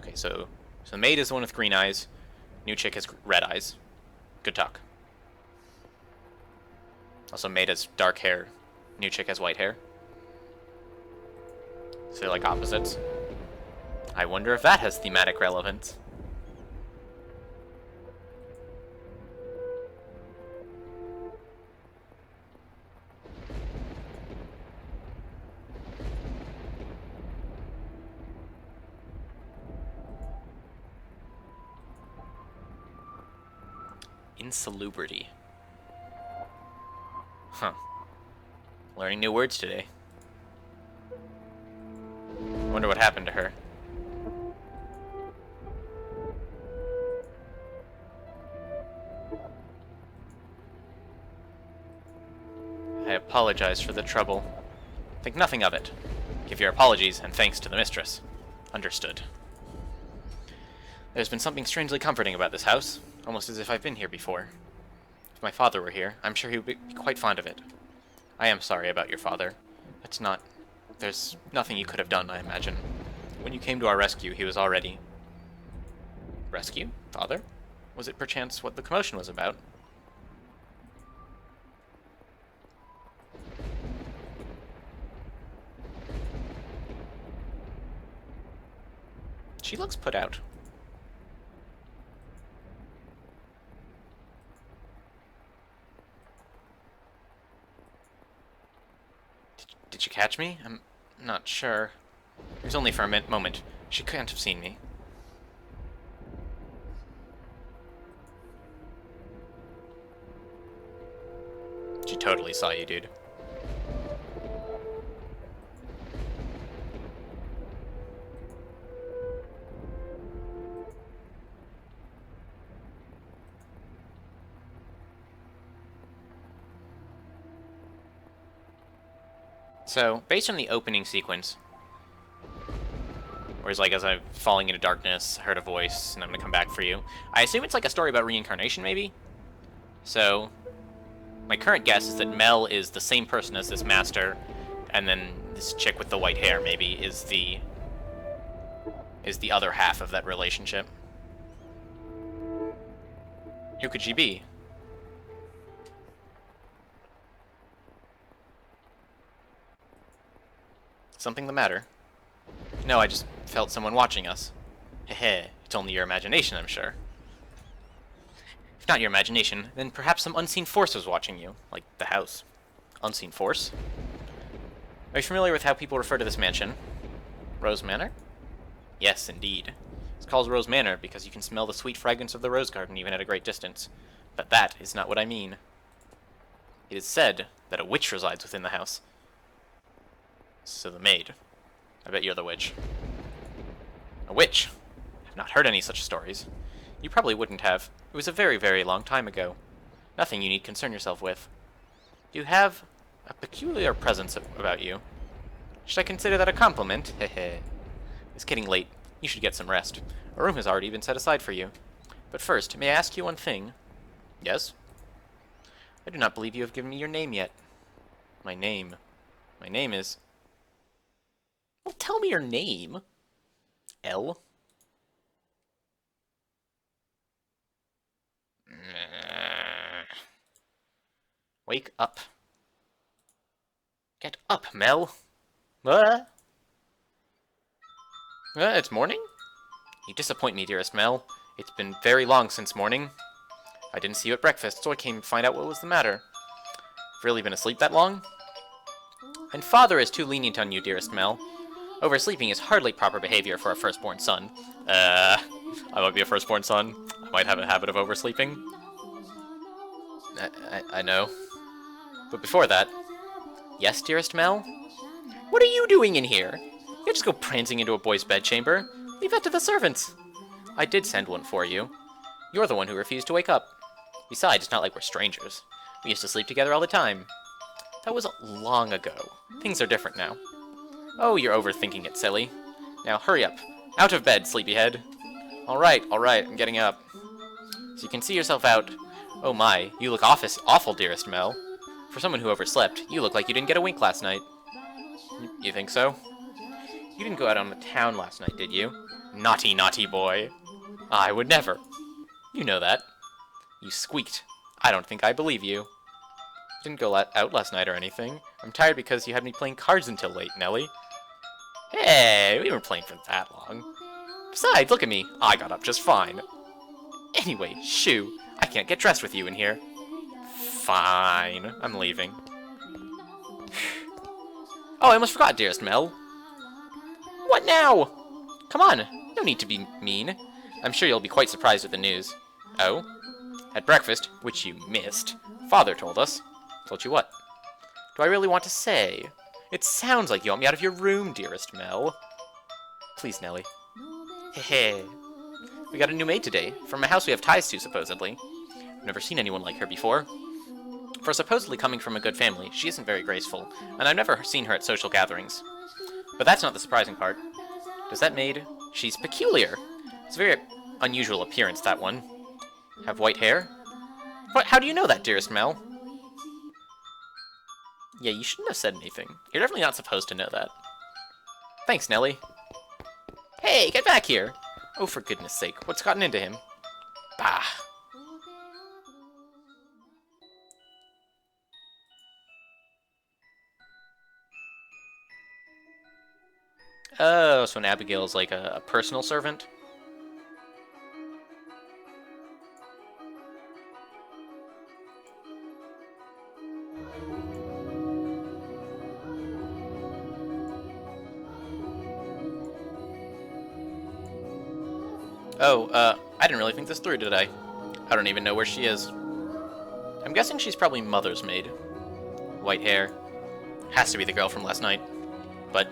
Okay, so the maid is the one with green eyes. New chick has red eyes. Good talk. Also, maid has dark hair. New chick has white hair. So they're like opposites. I wonder if that has thematic relevance. Insalubrity. Huh. Learning new words today. Wonder what happened to her. I apologize for the trouble. Think nothing of it. Give your apologies and thanks to the mistress. Understood. There's been something strangely comforting about this house, almost as if I've been here before. If my father were here, I'm sure he would be quite fond of it. I am sorry about your father. There's nothing you could have done, I imagine. When you came to our rescue, he was already... Rescue? Father? Was it perchance what the commotion was about? She looks put out. Did you catch me? I'm not sure. It was only for a moment. She can't have seen me. She totally saw you, dude. So, based on the opening sequence, whereas like as I'm falling into darkness, I heard a voice, and I'm gonna come back for you. I assume it's like a story about reincarnation, maybe? So, my current guess is that Mel is the same person as this master, and then this chick with the white hair, maybe, is the other half of that relationship. Who could she be? Something the matter? No, I just felt someone watching us. Heh, it's only your imagination, I'm sure. If not your imagination, then perhaps some unseen force was watching you, like the house. Unseen force? Are you familiar with how people refer to this mansion? Rose Manor? Yes, indeed. It's called Rose Manor because you can smell the sweet fragrance of the rose garden even at a great distance. But that is not what I mean. It is said that a witch resides within the house. So the maid. I bet you're the witch. A witch? I've not heard any such stories. You probably wouldn't have. It was a very, very long time ago. Nothing you need concern yourself with. You have a peculiar presence about you. Should I consider that a compliment? Hehe. It's getting late. You should get some rest. A room has already been set aside for you. But first, may I ask you one thing? Yes? I do not believe you have given me your name yet. My name. My name is... Well, tell me your name. L? Wake up. Get up, Mel. It's morning? You disappoint me, dearest Mel. It's been very long since morning. I didn't see you at breakfast, so I came to find out what was the matter. Really been asleep that long? And father is too lenient on you, dearest Mel. Oversleeping is hardly proper behavior for a firstborn son. I might be a firstborn son. I might have a habit of oversleeping. I know. But before that... Yes, dearest Mel? What are you doing in here? You just go prancing into a boy's bedchamber. Leave that to the servants. I did send one for you. You're the one who refused to wake up. Besides, it's not like we're strangers. We used to sleep together all the time. That was long ago. Things are different now. Oh, you're overthinking it, silly. Now hurry up. Out of bed, sleepyhead. Alright, I'm getting up. So you can see yourself out. Oh my, you look awful, dearest Mel. For someone who overslept, you look like you didn't get a wink last night. You think so? You didn't go out on the town last night, did you? Naughty, naughty boy. I would never. You know that. You squeaked. I don't think I believe you. You didn't go out last night or anything. I'm tired because you had me playing cards until late, Nelly. Hey, we weren't playing for that long. Besides, look at me. I got up just fine. Anyway, shoo. I can't get dressed with you in here. Fine. I'm leaving. Oh, I almost forgot, dearest Mel. What now? Come on. No need to be mean. I'm sure you'll be quite surprised at the news. Oh? At breakfast, which you missed, Father told us. Told you what? Do I really want to say? It sounds like you want me out of your room, dearest Mel. Please, Nelly. Heh. We got a new maid today, from a house we have ties to, supposedly. I've never seen anyone like her before. For supposedly coming from a good family, she isn't very graceful, and I've never seen her at social gatherings. But that's not the surprising part. Does that maid? She's peculiar. It's a very unusual appearance, that one. Have white hair? What? How do you know that, dearest Mel? Yeah, you shouldn't have said anything. You're definitely not supposed to know that. Thanks, Nelly. Hey, get back here! Oh, for goodness sake, what's gotten into him? Bah! Oh, so an Abigail's like a personal servant? Oh, I didn't really think this through, did I? I don't even know where she is. I'm guessing she's probably Mother's maid. White hair. Has to be the girl from last night. But...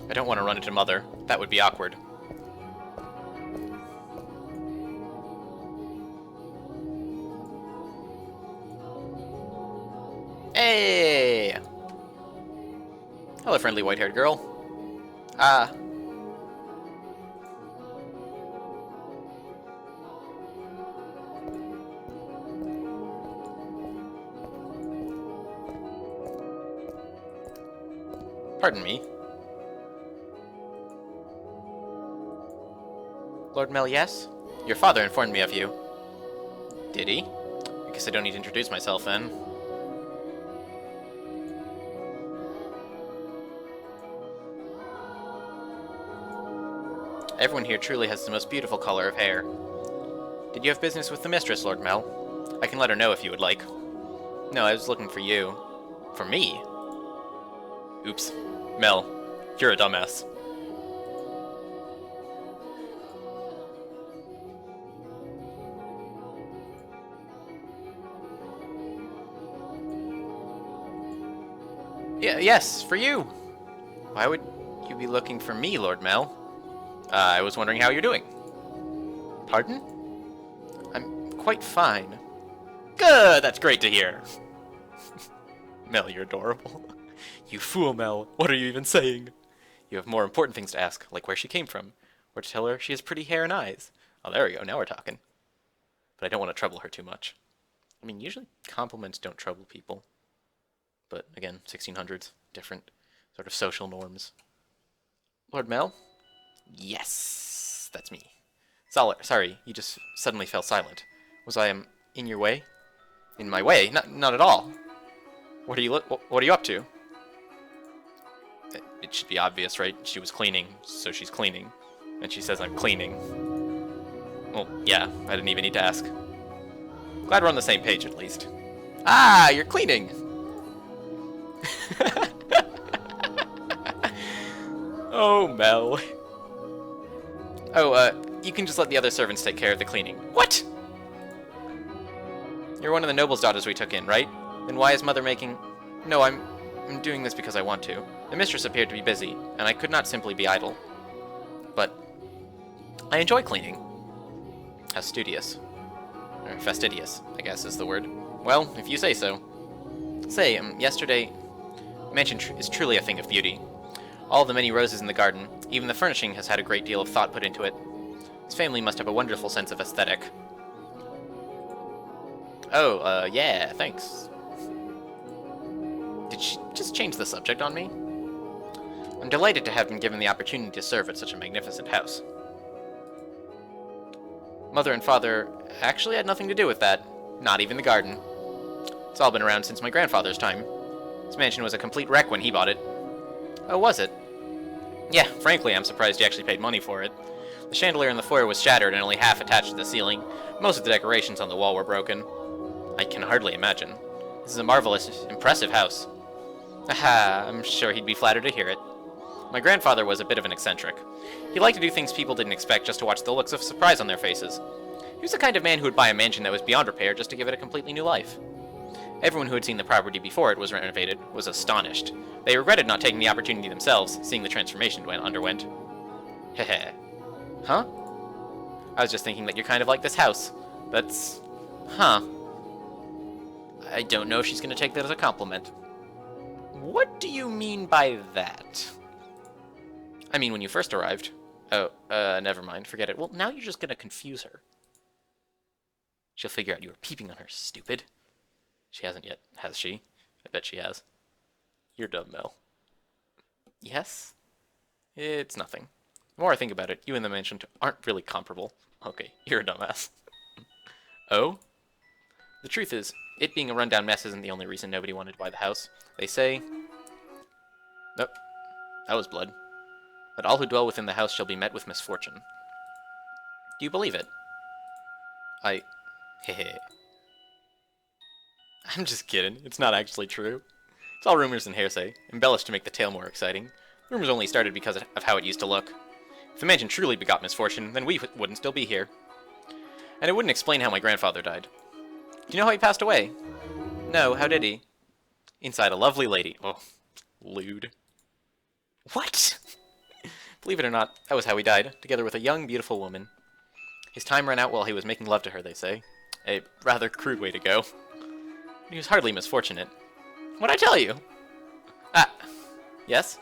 I don't want to run into Mother. That would be awkward. Hello, friendly white-haired girl. Ah. Pardon me. Lord Mel, yes? Your father informed me of you. Did he? I guess I don't need to introduce myself then. Everyone here truly has the most beautiful color of hair. Did you have business with the mistress, Lord Mel? I can let her know if you would like. No, I was looking for you. For me? Oops. Mel, you're a dumbass. Yes, for you. Why would you be looking for me, Lord Mel? I was wondering how you're doing. Pardon? I'm quite fine. Good, that's great to hear. Mel, you're adorable. You fool, Mel. What are you even saying? You have more important things to ask, like where she came from, or to tell her she has pretty hair and eyes. Oh, there we go, now we're talking. But I don't want to trouble her too much. I mean, usually compliments don't trouble people. But again, 1600s, different sort of social norms. Lord Mel? Yes, that's me. Sorry, you just suddenly fell silent. Was I in your way? In my way? Not at all. What are you up to? It should be obvious, right? She was cleaning, so she's cleaning. And she says I'm cleaning. Well, yeah, I didn't even need to ask. Glad we're on the same page, at least. Ah, you're cleaning! Oh, Mel. Oh, you can just let the other servants take care of the cleaning. What? You're one of the noble's daughters we took in, right? Then why is Mother making... No, I'm doing this because I want to. The mistress appeared to be busy, and I could not simply be idle. But I enjoy cleaning. How studious. Or fastidious, I guess is the word. Well, if you say so. Say, yesterday... The mansion is truly a thing of beauty. All the many roses in the garden, even the furnishing has had a great deal of thought put into it. This family must have a wonderful sense of aesthetic. Oh, yeah, thanks. Did she just change the subject on me? I'm delighted to have been given the opportunity to serve at such a magnificent house. Mother and father actually had nothing to do with that. Not even the garden. It's all been around since my grandfather's time. This mansion was a complete wreck when he bought it. Oh, was it? Yeah, frankly, I'm surprised he actually paid money for it. The chandelier in the foyer was shattered and only half attached to the ceiling. Most of the decorations on the wall were broken. I can hardly imagine. This is a marvelous, impressive house. Aha, I'm sure he'd be flattered to hear it. My grandfather was a bit of an eccentric. He liked to do things people didn't expect just to watch the looks of surprise on their faces. He was the kind of man who would buy a mansion that was beyond repair just to give it a completely new life. Everyone who had seen the property before it was renovated was astonished. They regretted not taking the opportunity themselves, seeing the transformation it underwent. Heh. Huh? I was just thinking that you're kind of like this house. That's... Huh. I don't know if she's going to take that as a compliment. What do you mean by that? I mean, when you first arrived. Oh, never mind. Forget it. Well, now you're just going to confuse her. She'll figure out you were peeping on her, stupid. She hasn't yet, has she? I bet she has. You're dumb, Mel. Yes? It's nothing. The more I think about it, you and the mansion aren't really comparable. Okay, you're a dumbass. Oh? The truth is, it being a rundown mess isn't the only reason nobody wanted to buy the house. They say... Nope. That was blood. That all who dwell within the house shall be met with misfortune. Do you believe it? Hehe. I'm just kidding. It's not actually true. It's all rumors and hearsay, embellished to make the tale more exciting. Rumors only started because of how it used to look. If the mansion truly begot misfortune, then we wouldn't still be here. And it wouldn't explain how my grandfather died. Do you know how he passed away? No, how did he? Inside a lovely lady. Oh, lewd. What? Believe it or not, that was how he died, together with a young, beautiful woman. His time ran out while he was making love to her, they say. A rather crude way to go. He was hardly misfortunate. What'd I tell you? Ah, Yes?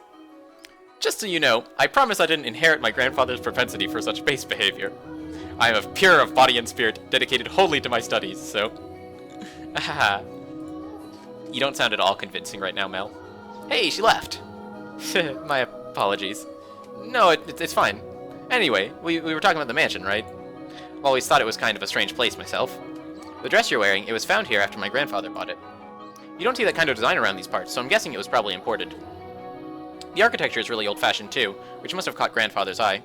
Just so you know, I promise I didn't inherit my grandfather's propensity for such base behavior. I am of pure of body and spirit, dedicated wholly to my studies, so... Ahaha. You don't sound at all convincing right now, Mel. Hey, she left! My apologies. No, it's fine. Anyway, we were talking about the mansion, right? I've always thought it was kind of a strange place myself. The dress you're wearing, it was found here after my grandfather bought it. You don't see that kind of design around these parts, so I'm guessing it was probably imported. The architecture is really old-fashioned too, which must have caught Grandfather's eye.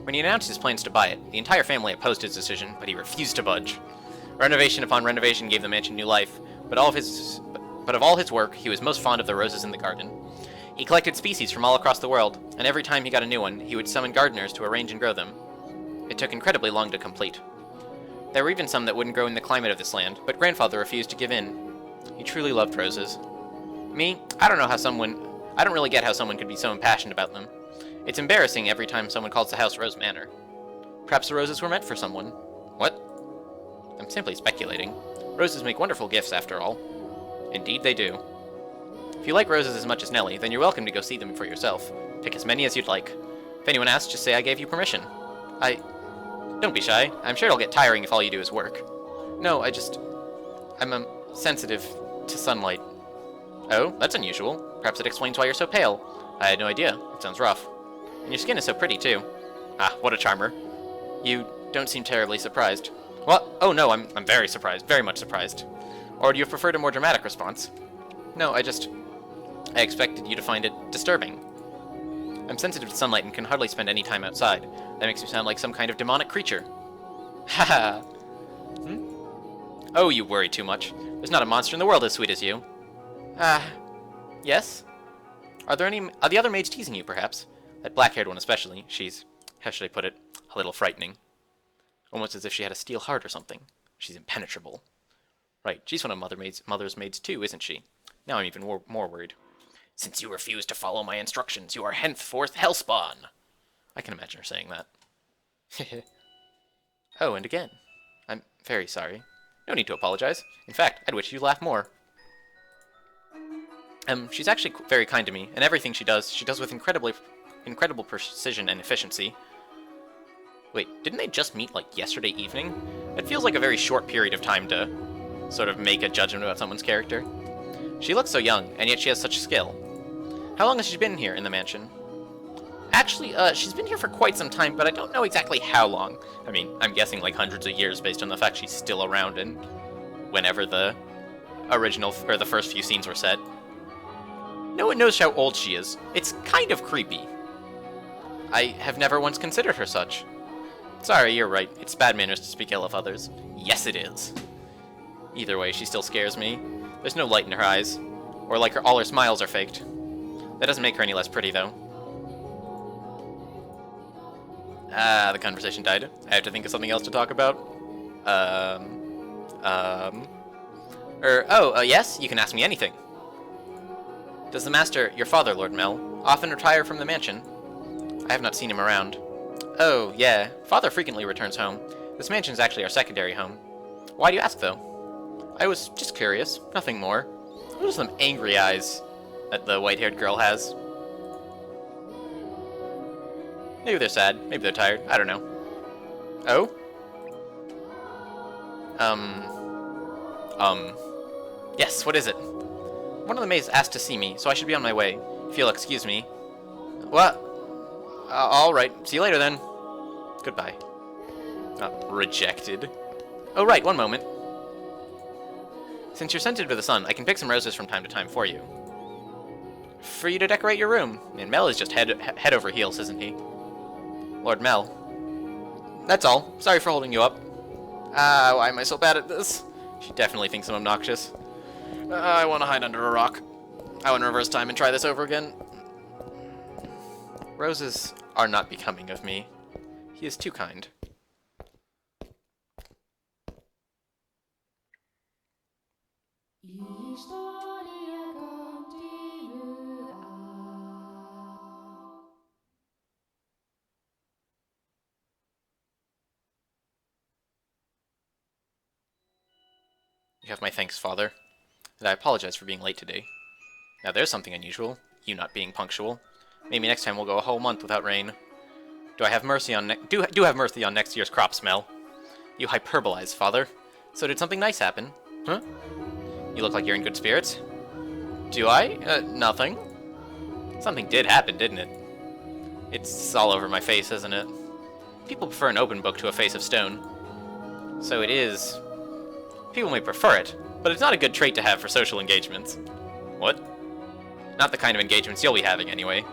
When he announced his plans to buy it, the entire family opposed his decision, but he refused to budge. Renovation upon renovation gave the mansion new life, but of all his work, he was most fond of the roses in the garden. He collected species from all across the world, and every time he got a new one, he would summon gardeners to arrange and grow them. It took incredibly long to complete. There were even some that wouldn't grow in the climate of this land, but Grandfather refused to give in. He truly loved roses. Me, I don't really get how someone could be so impassioned about them. It's embarrassing every time someone calls the house Rose Manor. Perhaps the roses were meant for someone. What? I'm simply speculating. Roses make wonderful gifts, after all. Indeed they do. If you like roses as much as Nellie, then you're welcome to go see them for yourself. Pick as many as you'd like. If anyone asks, just say I gave you permission. Don't be shy. I'm sure it'll get tiring if all you do is work. No, I'm sensitive to sunlight. Oh, that's unusual. Perhaps it explains why you're so pale. I had no idea. It sounds rough. And your skin is so pretty, too. Ah, what a charmer. You don't seem terribly surprised. What? Oh no, I'm very surprised. Very much surprised. Or do you prefer a more dramatic response? No, I expected you to find it disturbing. I'm sensitive to sunlight and can hardly spend any time outside. That makes me sound like some kind of demonic creature. Haha. Oh, you worry too much. There's not a monster in the world as sweet as you. Yes? Are the other maids teasing you, perhaps? That black-haired one especially. She's, how should I put it, a little frightening. Almost as if she had a steel heart or something. She's impenetrable. Right, she's one of Mother's maids too, isn't she? Now I'm even more worried. Since you refuse to follow my instructions, you are henceforth hellspawn. I can imagine her saying that. Oh, and again. I'm very sorry. No need to apologize. In fact, I'd wish you'd laugh more. She's actually very kind to me, and everything she does with incredible precision and efficiency. Wait, didn't they just meet, like, yesterday evening? It feels like a very short period of time to sort of make a judgment about someone's character. She looks so young, and yet she has such skill. How long has she been here in the mansion? Actually, she's been here for quite some time, but I don't know exactly how long. I mean, I'm guessing like hundreds of years based on the fact she's still around and whenever the the first few scenes were set. No one knows how old she is. It's kind of creepy. I have never once considered her such. Sorry, you're right. It's bad manners to speak ill of others. Yes, it is. Either way, she still scares me. There's no light in her eyes. Or like all her smiles are faked. That doesn't make her any less pretty, though. The conversation died. I have to think of something else to talk about. Yes? You can ask me anything. Does the master, your father, Lord Mel, often retire from the mansion? I have not seen him around. Oh, yeah. Father frequently returns home. This mansion is actually our secondary home. Why do you ask, though? I was just curious. Nothing more. Those are some angry eyes that the white-haired girl has. Maybe they're sad. Maybe they're tired. I don't know. Oh? Yes, what is it? One of the maids asked to see me, so I should be on my way. If you'll excuse me. What? Alright. See you later, then. Goodbye. Rejected. Oh, right. One moment. Since you're sensitive to the sun, I can pick some roses from time to time for you. For you to decorate your room. And Mel is just head over heels, isn't he? Lord Mel. That's all. Sorry for holding you up. Why am I so bad at this? She definitely thinks I'm obnoxious. I want to hide under a rock. I want to reverse time and try this over again. Roses are not becoming of me. He is too kind. You have my thanks, Father. And I apologize for being late today. Now there's something unusual. you not being punctual. Maybe next time we'll go a whole month without rain. Do have mercy on next year's crop smell. You hyperbolize, father. So did something nice happen? Huh? You look like you're in good spirits. Do I? Nothing. Something did happen, didn't it? It's all over my face, isn't it? People prefer an open book to a face of stone. So it is. People may prefer it, but it's not a good trait to have for social engagements. What? Not the kind of engagements you'll be having, anyway.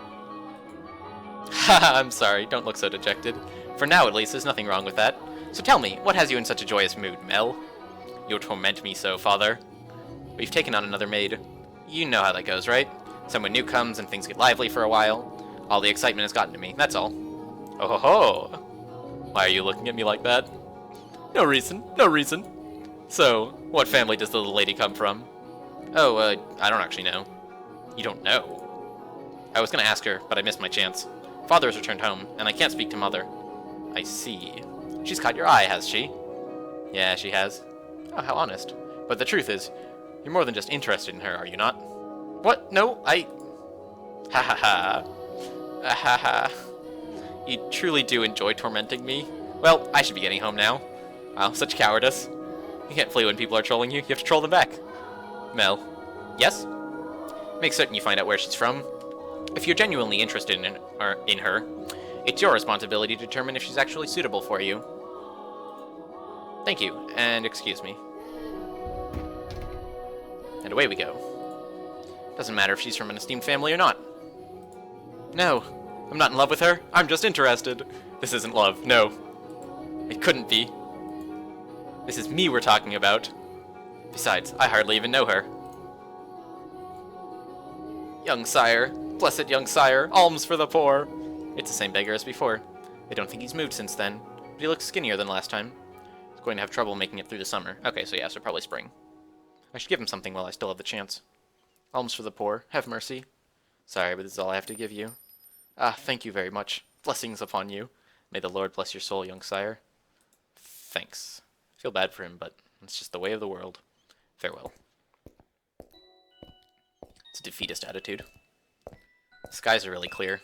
Haha, I'm sorry, don't look so dejected. For now, at least, there's nothing wrong with that. So tell me, what has you in such a joyous mood, Mel? You'll torment me so, father. We've taken on another maid. You know how that goes, right? Someone new comes and things get lively for a while. All the excitement has gotten to me, that's all. Oh ho ho! Why are you looking at me like that? No reason, no reason. So, what family does the little lady come from? Oh, I don't actually know. You don't know? I was gonna ask her, but I missed my chance. Father has returned home, and I can't speak to Mother. I see. She's caught your eye, has she? Yeah, she has. Oh, how honest. But the truth is, you're more than just interested in her, are you not? What? No, I... Ha ha ha. Ha ha. You truly do enjoy tormenting me? Well, I should be getting home now. Wow, such cowardice. You can't flee when people are trolling you, you have to troll them back. Mel. Yes? Make certain you find out where she's from. If you're genuinely interested in her, it's your responsibility to determine if she's actually suitable for you. Thank you, and excuse me. And away we go. Doesn't matter if she's from an esteemed family or not. No, I'm not in love with her. I'm just interested. This isn't love, no. It couldn't be. This is me we're talking about. Besides, I hardly even know her. Young sire, blessed young sire, alms for the poor. It's the same beggar as before. I don't think he's moved since then, but he looks skinnier than last time. He's going to have trouble making it through the summer. Okay, so yeah, so probably spring. I should give him something while I still have the chance. Alms for the poor, have mercy. Sorry, but this is all I have to give you. Ah, thank you very much. Blessings upon you. May the Lord bless your soul, young sire. Thanks. I feel bad for him, but it's just the way of the world. Farewell. It's a defeatist attitude. The skies are really clear.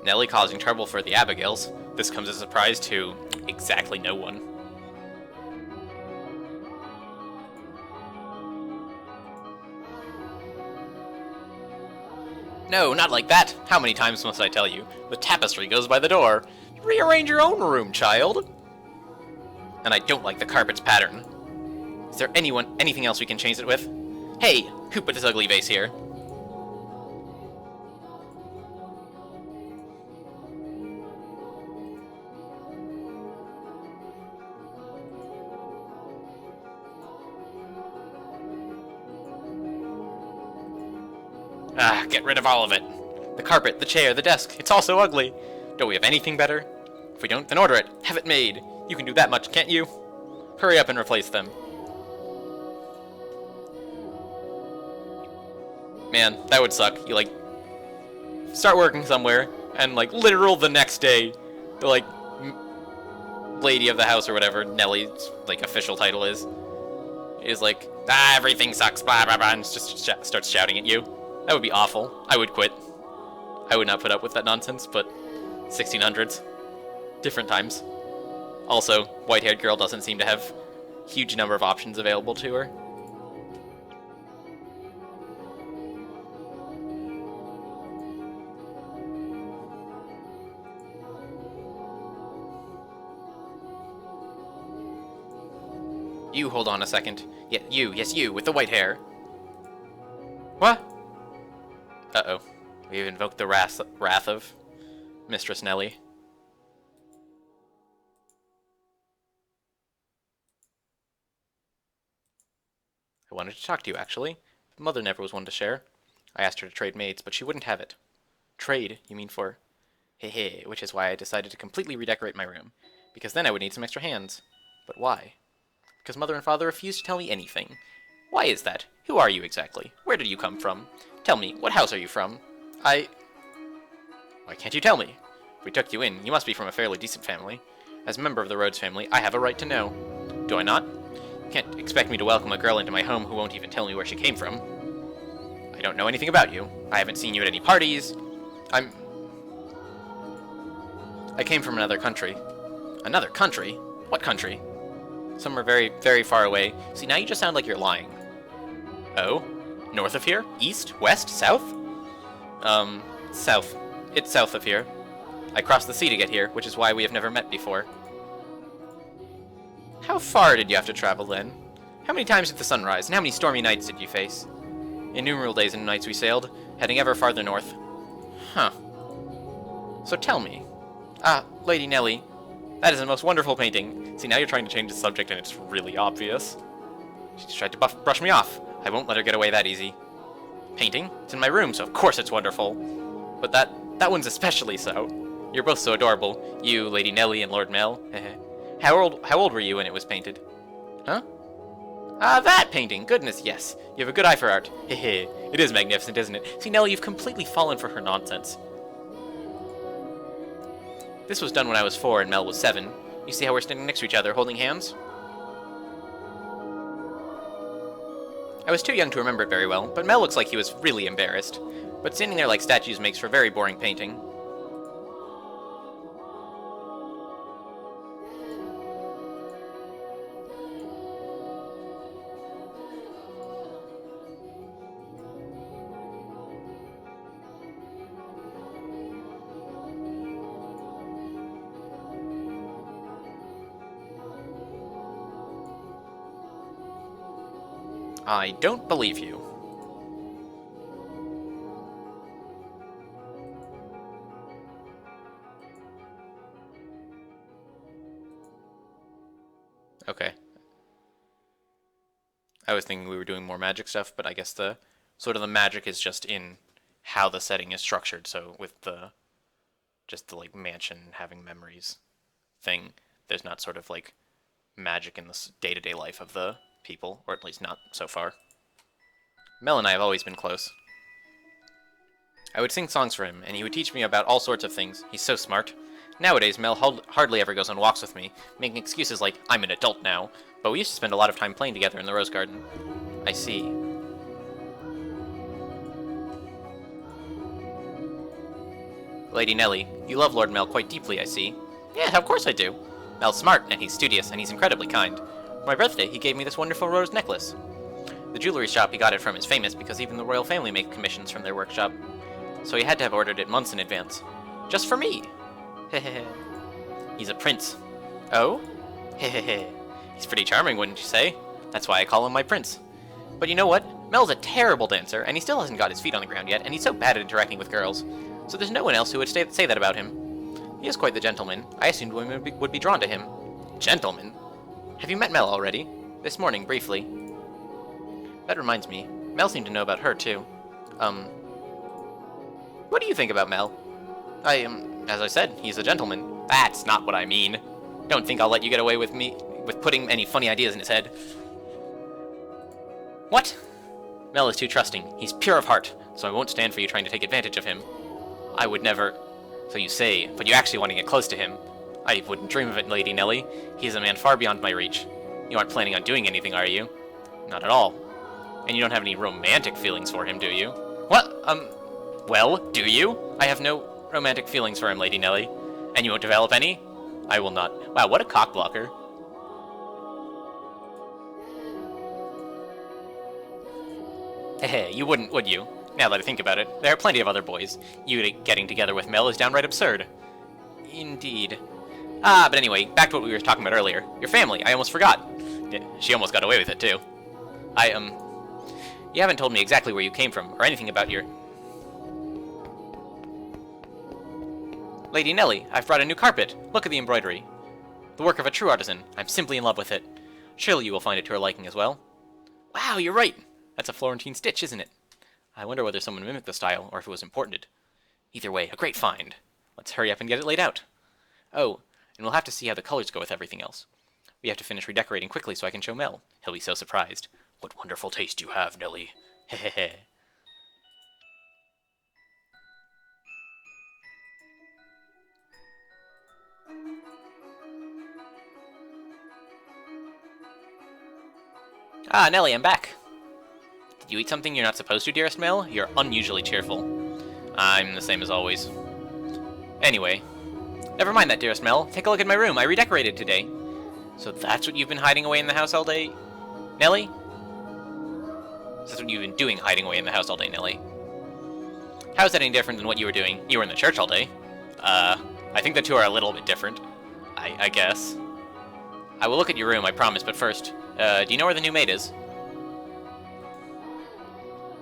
Nellie causing trouble for the Abigails. This comes as a surprise to exactly no one. No, not like that. How many times must I tell you? The tapestry goes by the door. Rearrange your own room, child. And I don't like the carpet's pattern. Is there anything else we can change it with? Hey, who put this ugly vase here? Ah, get rid of all of it. The carpet, the chair, the desk, it's all so ugly. Don't we have anything better? If we don't, then order it. Have it made. You can do that much, can't you? Hurry up and replace them. Man, that would suck. You, like, start working somewhere, and, like, literal the next day, the, like, lady of the house or whatever, Nellie's, like, official title is like, ah, everything sucks, blah, blah, blah, and just starts shouting at you. That would be awful. I would quit. I would not put up with that nonsense, but 1600s. Different times. Also, white-haired girl doesn't seem to have huge number of options available to her. You, hold on a second. Yeah, yes, you, with the white hair. What? Uh-oh. We've invoked the wrath of Mistress Nellie. I wanted to talk to you, actually. Mother never was one to share. I asked her to trade maids, but she wouldn't have it. Trade, you mean for Hehe, which is why I decided to completely redecorate my room. Because then I would need some extra hands. But why? Because Mother and Father refused to tell me anything. Why is that? Who are you exactly? Where did you come from? Tell me, what house are you from? Why can't you tell me? If we took you in, you must be from a fairly decent family. As a member of the Rhodes family, I have a right to know. Do I not? You can't expect me to welcome a girl into my home who won't even tell me where she came from. I don't know anything about you. I haven't seen you at any parties. I came from another country. Another country? What country? Somewhere very, very far away. See, now you just sound like you're lying. Oh? North of here? East? West? South? South. It's south of here. I crossed the sea to get here, which is why we have never met before. How far did you have to travel then? How many times did the sun rise, and how many stormy nights did you face? Innumerable days and nights we sailed, heading ever farther north. Huh. So tell me. Ah, Lady Nelly. That is the most wonderful painting. See, now you're trying to change the subject and it's really obvious. She just tried to brush me off. I won't let her get away that easy. Painting? It's in my room, so of course it's wonderful. But that one's especially so. You're both so adorable. You, Lady Nelly, and Lord Mel. How old were you when it was painted? Huh? Ah, that painting! Goodness, yes. You have a good eye for art. Hehe. It is magnificent, isn't it? See, Nelly, you've completely fallen for her nonsense. This was done when I was 4 and Mel was 7. You see how we're standing next to each other, holding hands? I was too young to remember it very well, but Mel looks like he was really embarrassed. But standing there like statues makes for very boring painting. I don't believe you. Okay. I was thinking we were doing more magic stuff, but I guess the magic is just in how the setting is structured. So with the like mansion having memories thing, there's not sort of like magic in the day-to-day life of the people, or at least not so far. Mel and I have always been close. I would sing songs for him, and he would teach me about all sorts of things. He's so smart. Nowadays, Mel hardly ever goes on walks with me, making excuses like, I'm an adult now, but we used to spend a lot of time playing together in the rose garden. I see. Lady Nelly, you love Lord Mel quite deeply, I see. Yeah, of course I do. Mel's smart, and he's studious, and he's incredibly kind. For my birthday, he gave me this wonderful rose necklace. The jewelry shop he got it from is famous because even the royal family make commissions from their workshop. So he had to have ordered it months in advance. Just for me! Hehehe. He's a prince. Oh? Hehehe. He's pretty charming, wouldn't you say? That's why I call him my prince. But you know what? Mel's a terrible dancer, and he still hasn't got his feet on the ground yet, and he's so bad at interacting with girls. So there's no one else who would say that about him. He is quite the gentleman. I assumed women would be drawn to him. Gentleman? Have you met Mel already? This morning, briefly. That reminds me. Mel seemed to know about her, too. What do you think about Mel? As I said, he's a gentleman. That's not what I mean. Don't think I'll let you get away with putting any funny ideas in his head. What? Mel is too trusting. He's pure of heart, so I won't stand for you trying to take advantage of him. I would never... So you say, but you actually want to get close to him. I wouldn't dream of it, Lady Nelly. He is a man far beyond my reach. You aren't planning on doing anything, are you? Not at all. And you don't have any romantic feelings for him, do you? What? Well, do you? I have no romantic feelings for him, Lady Nelly. And you won't develop any? I will not. Wow, what a cockblocker. Hehe, you wouldn't, would you? Now that I think about it, there are plenty of other boys. You getting together with Mel is downright absurd. Indeed. But anyway, back to what we were talking about earlier. Your family, I almost forgot. She almost got away with it, too. You haven't told me exactly where you came from, or anything about your... Lady Nelly, I've brought a new carpet. Look at the embroidery. The work of a true artisan. I'm simply in love with it. Surely you will find it to your liking as well. Wow, you're right. That's a Florentine stitch, isn't it? I wonder whether someone mimicked the style, or if it was imported. Either way, a great find. Let's hurry up and get it laid out. Oh, and we'll have to see how the colors go with everything else. We have to finish redecorating quickly so I can show Mel. He'll be so surprised. What wonderful taste you have, Nellie. Hehehe. Ah, Nellie, I'm back. Did you eat something you're not supposed to, dearest Mel? You're unusually cheerful. I'm the same as always. Anyway, never mind that, dearest Mel. Take a look at my room. I redecorated today. So that's what you've been hiding away in the house all day, Nellie? That's what you've been doing, hiding away in the house all day, Nellie. How is that any different than what you were doing? You were in the church all day. I think the two are a little bit different. I guess. I will look at your room, I promise, but first, do you know where the new maid is?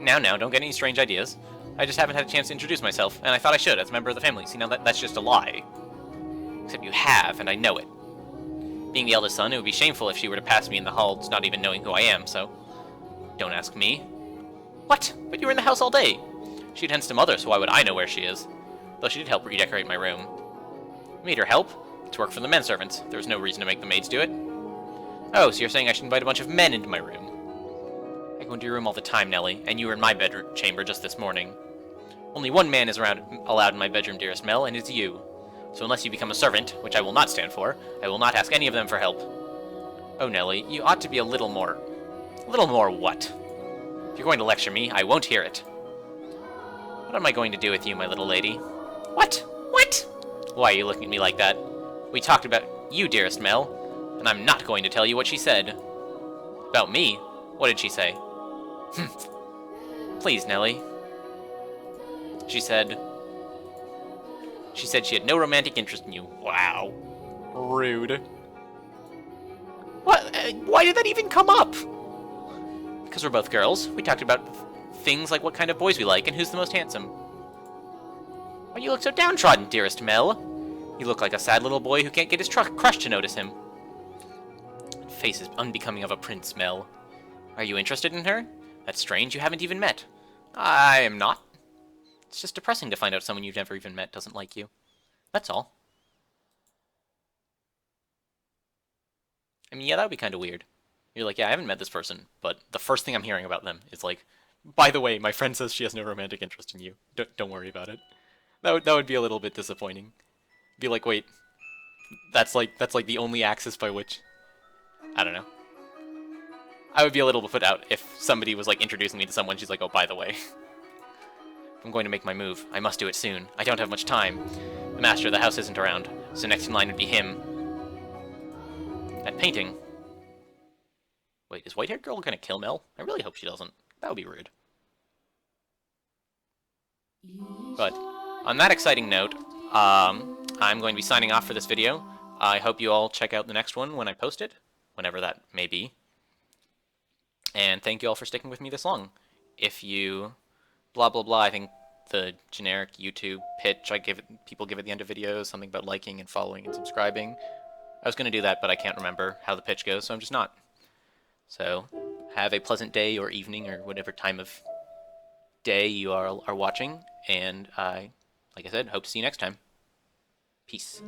Now, don't get any strange ideas. I just haven't had a chance to introduce myself, and I thought I should as a member of the family. See, now that's just a lie. Except you have, and I know it. Being the eldest son, it would be shameful if she were to pass me in the halls not even knowing who I am, so... Don't ask me. What? But you were in the house all day. She tends to mother, so why would I know where she is? Though she did help redecorate my room. I made her help. It's work for the men servants. There was no reason to make the maids do it. Oh, so you're saying I should invite a bunch of men into my room? I go into your room all the time, Nellie, and you were in my bedroom chamber just this morning. Only one man is allowed in my bedroom, dearest Mel, and it's you. So unless you become a servant, which I will not stand for, I will not ask any of them for help. Oh, Nellie, you ought to be a little more... A little more what? If you're going to lecture me, I won't hear it. What am I going to do with you, my little lady? What? What? Why are you looking at me like that? We talked about you, dearest Mel, and I'm not going to tell you what she said. About me? What did she say? Please, Nellie. She said she had no romantic interest in you. Wow. Rude. What? Why did that even come up? Because we're both girls. We talked about things like what kind of boys we like and who's the most handsome. Why you look so downtrodden, dearest Mel? You look like a sad little boy who can't get his crush to notice him. That face is unbecoming of a prince, Mel. Are you interested in her? That's strange, you haven't even met. I am not. It's just depressing to find out someone you've never even met doesn't like you. That's all. I mean, yeah, that would be kind of weird. You're like, yeah, I haven't met this person, but the first thing I'm hearing about them is like, by the way, my friend says she has no romantic interest in you. Don't worry about it. That would be a little bit disappointing. Be like, wait, that's like the only axis by which... I don't know. I would be a little bit put out if somebody was like introducing me to someone, she's like, oh, by the way. I'm going to make my move. I must do it soon. I don't have much time. The master of the house isn't around, so next in line would be him. That painting. Wait, is white-haired girl gonna kill Mel? I really hope she doesn't. That would be rude. But on that exciting note, I'm going to be signing off for this video. I hope you all check out the next one when I post it, whenever that may be. And thank you all for sticking with me this long. If you blah blah blah, I think the generic YouTube pitch people give at the end of videos, something about liking and following and subscribing. I was going to do that, but I can't remember how the pitch goes, so I'm just not. So, have a pleasant day or evening or whatever time of day you are watching, and I, like I said, hope to see you next time. Peace.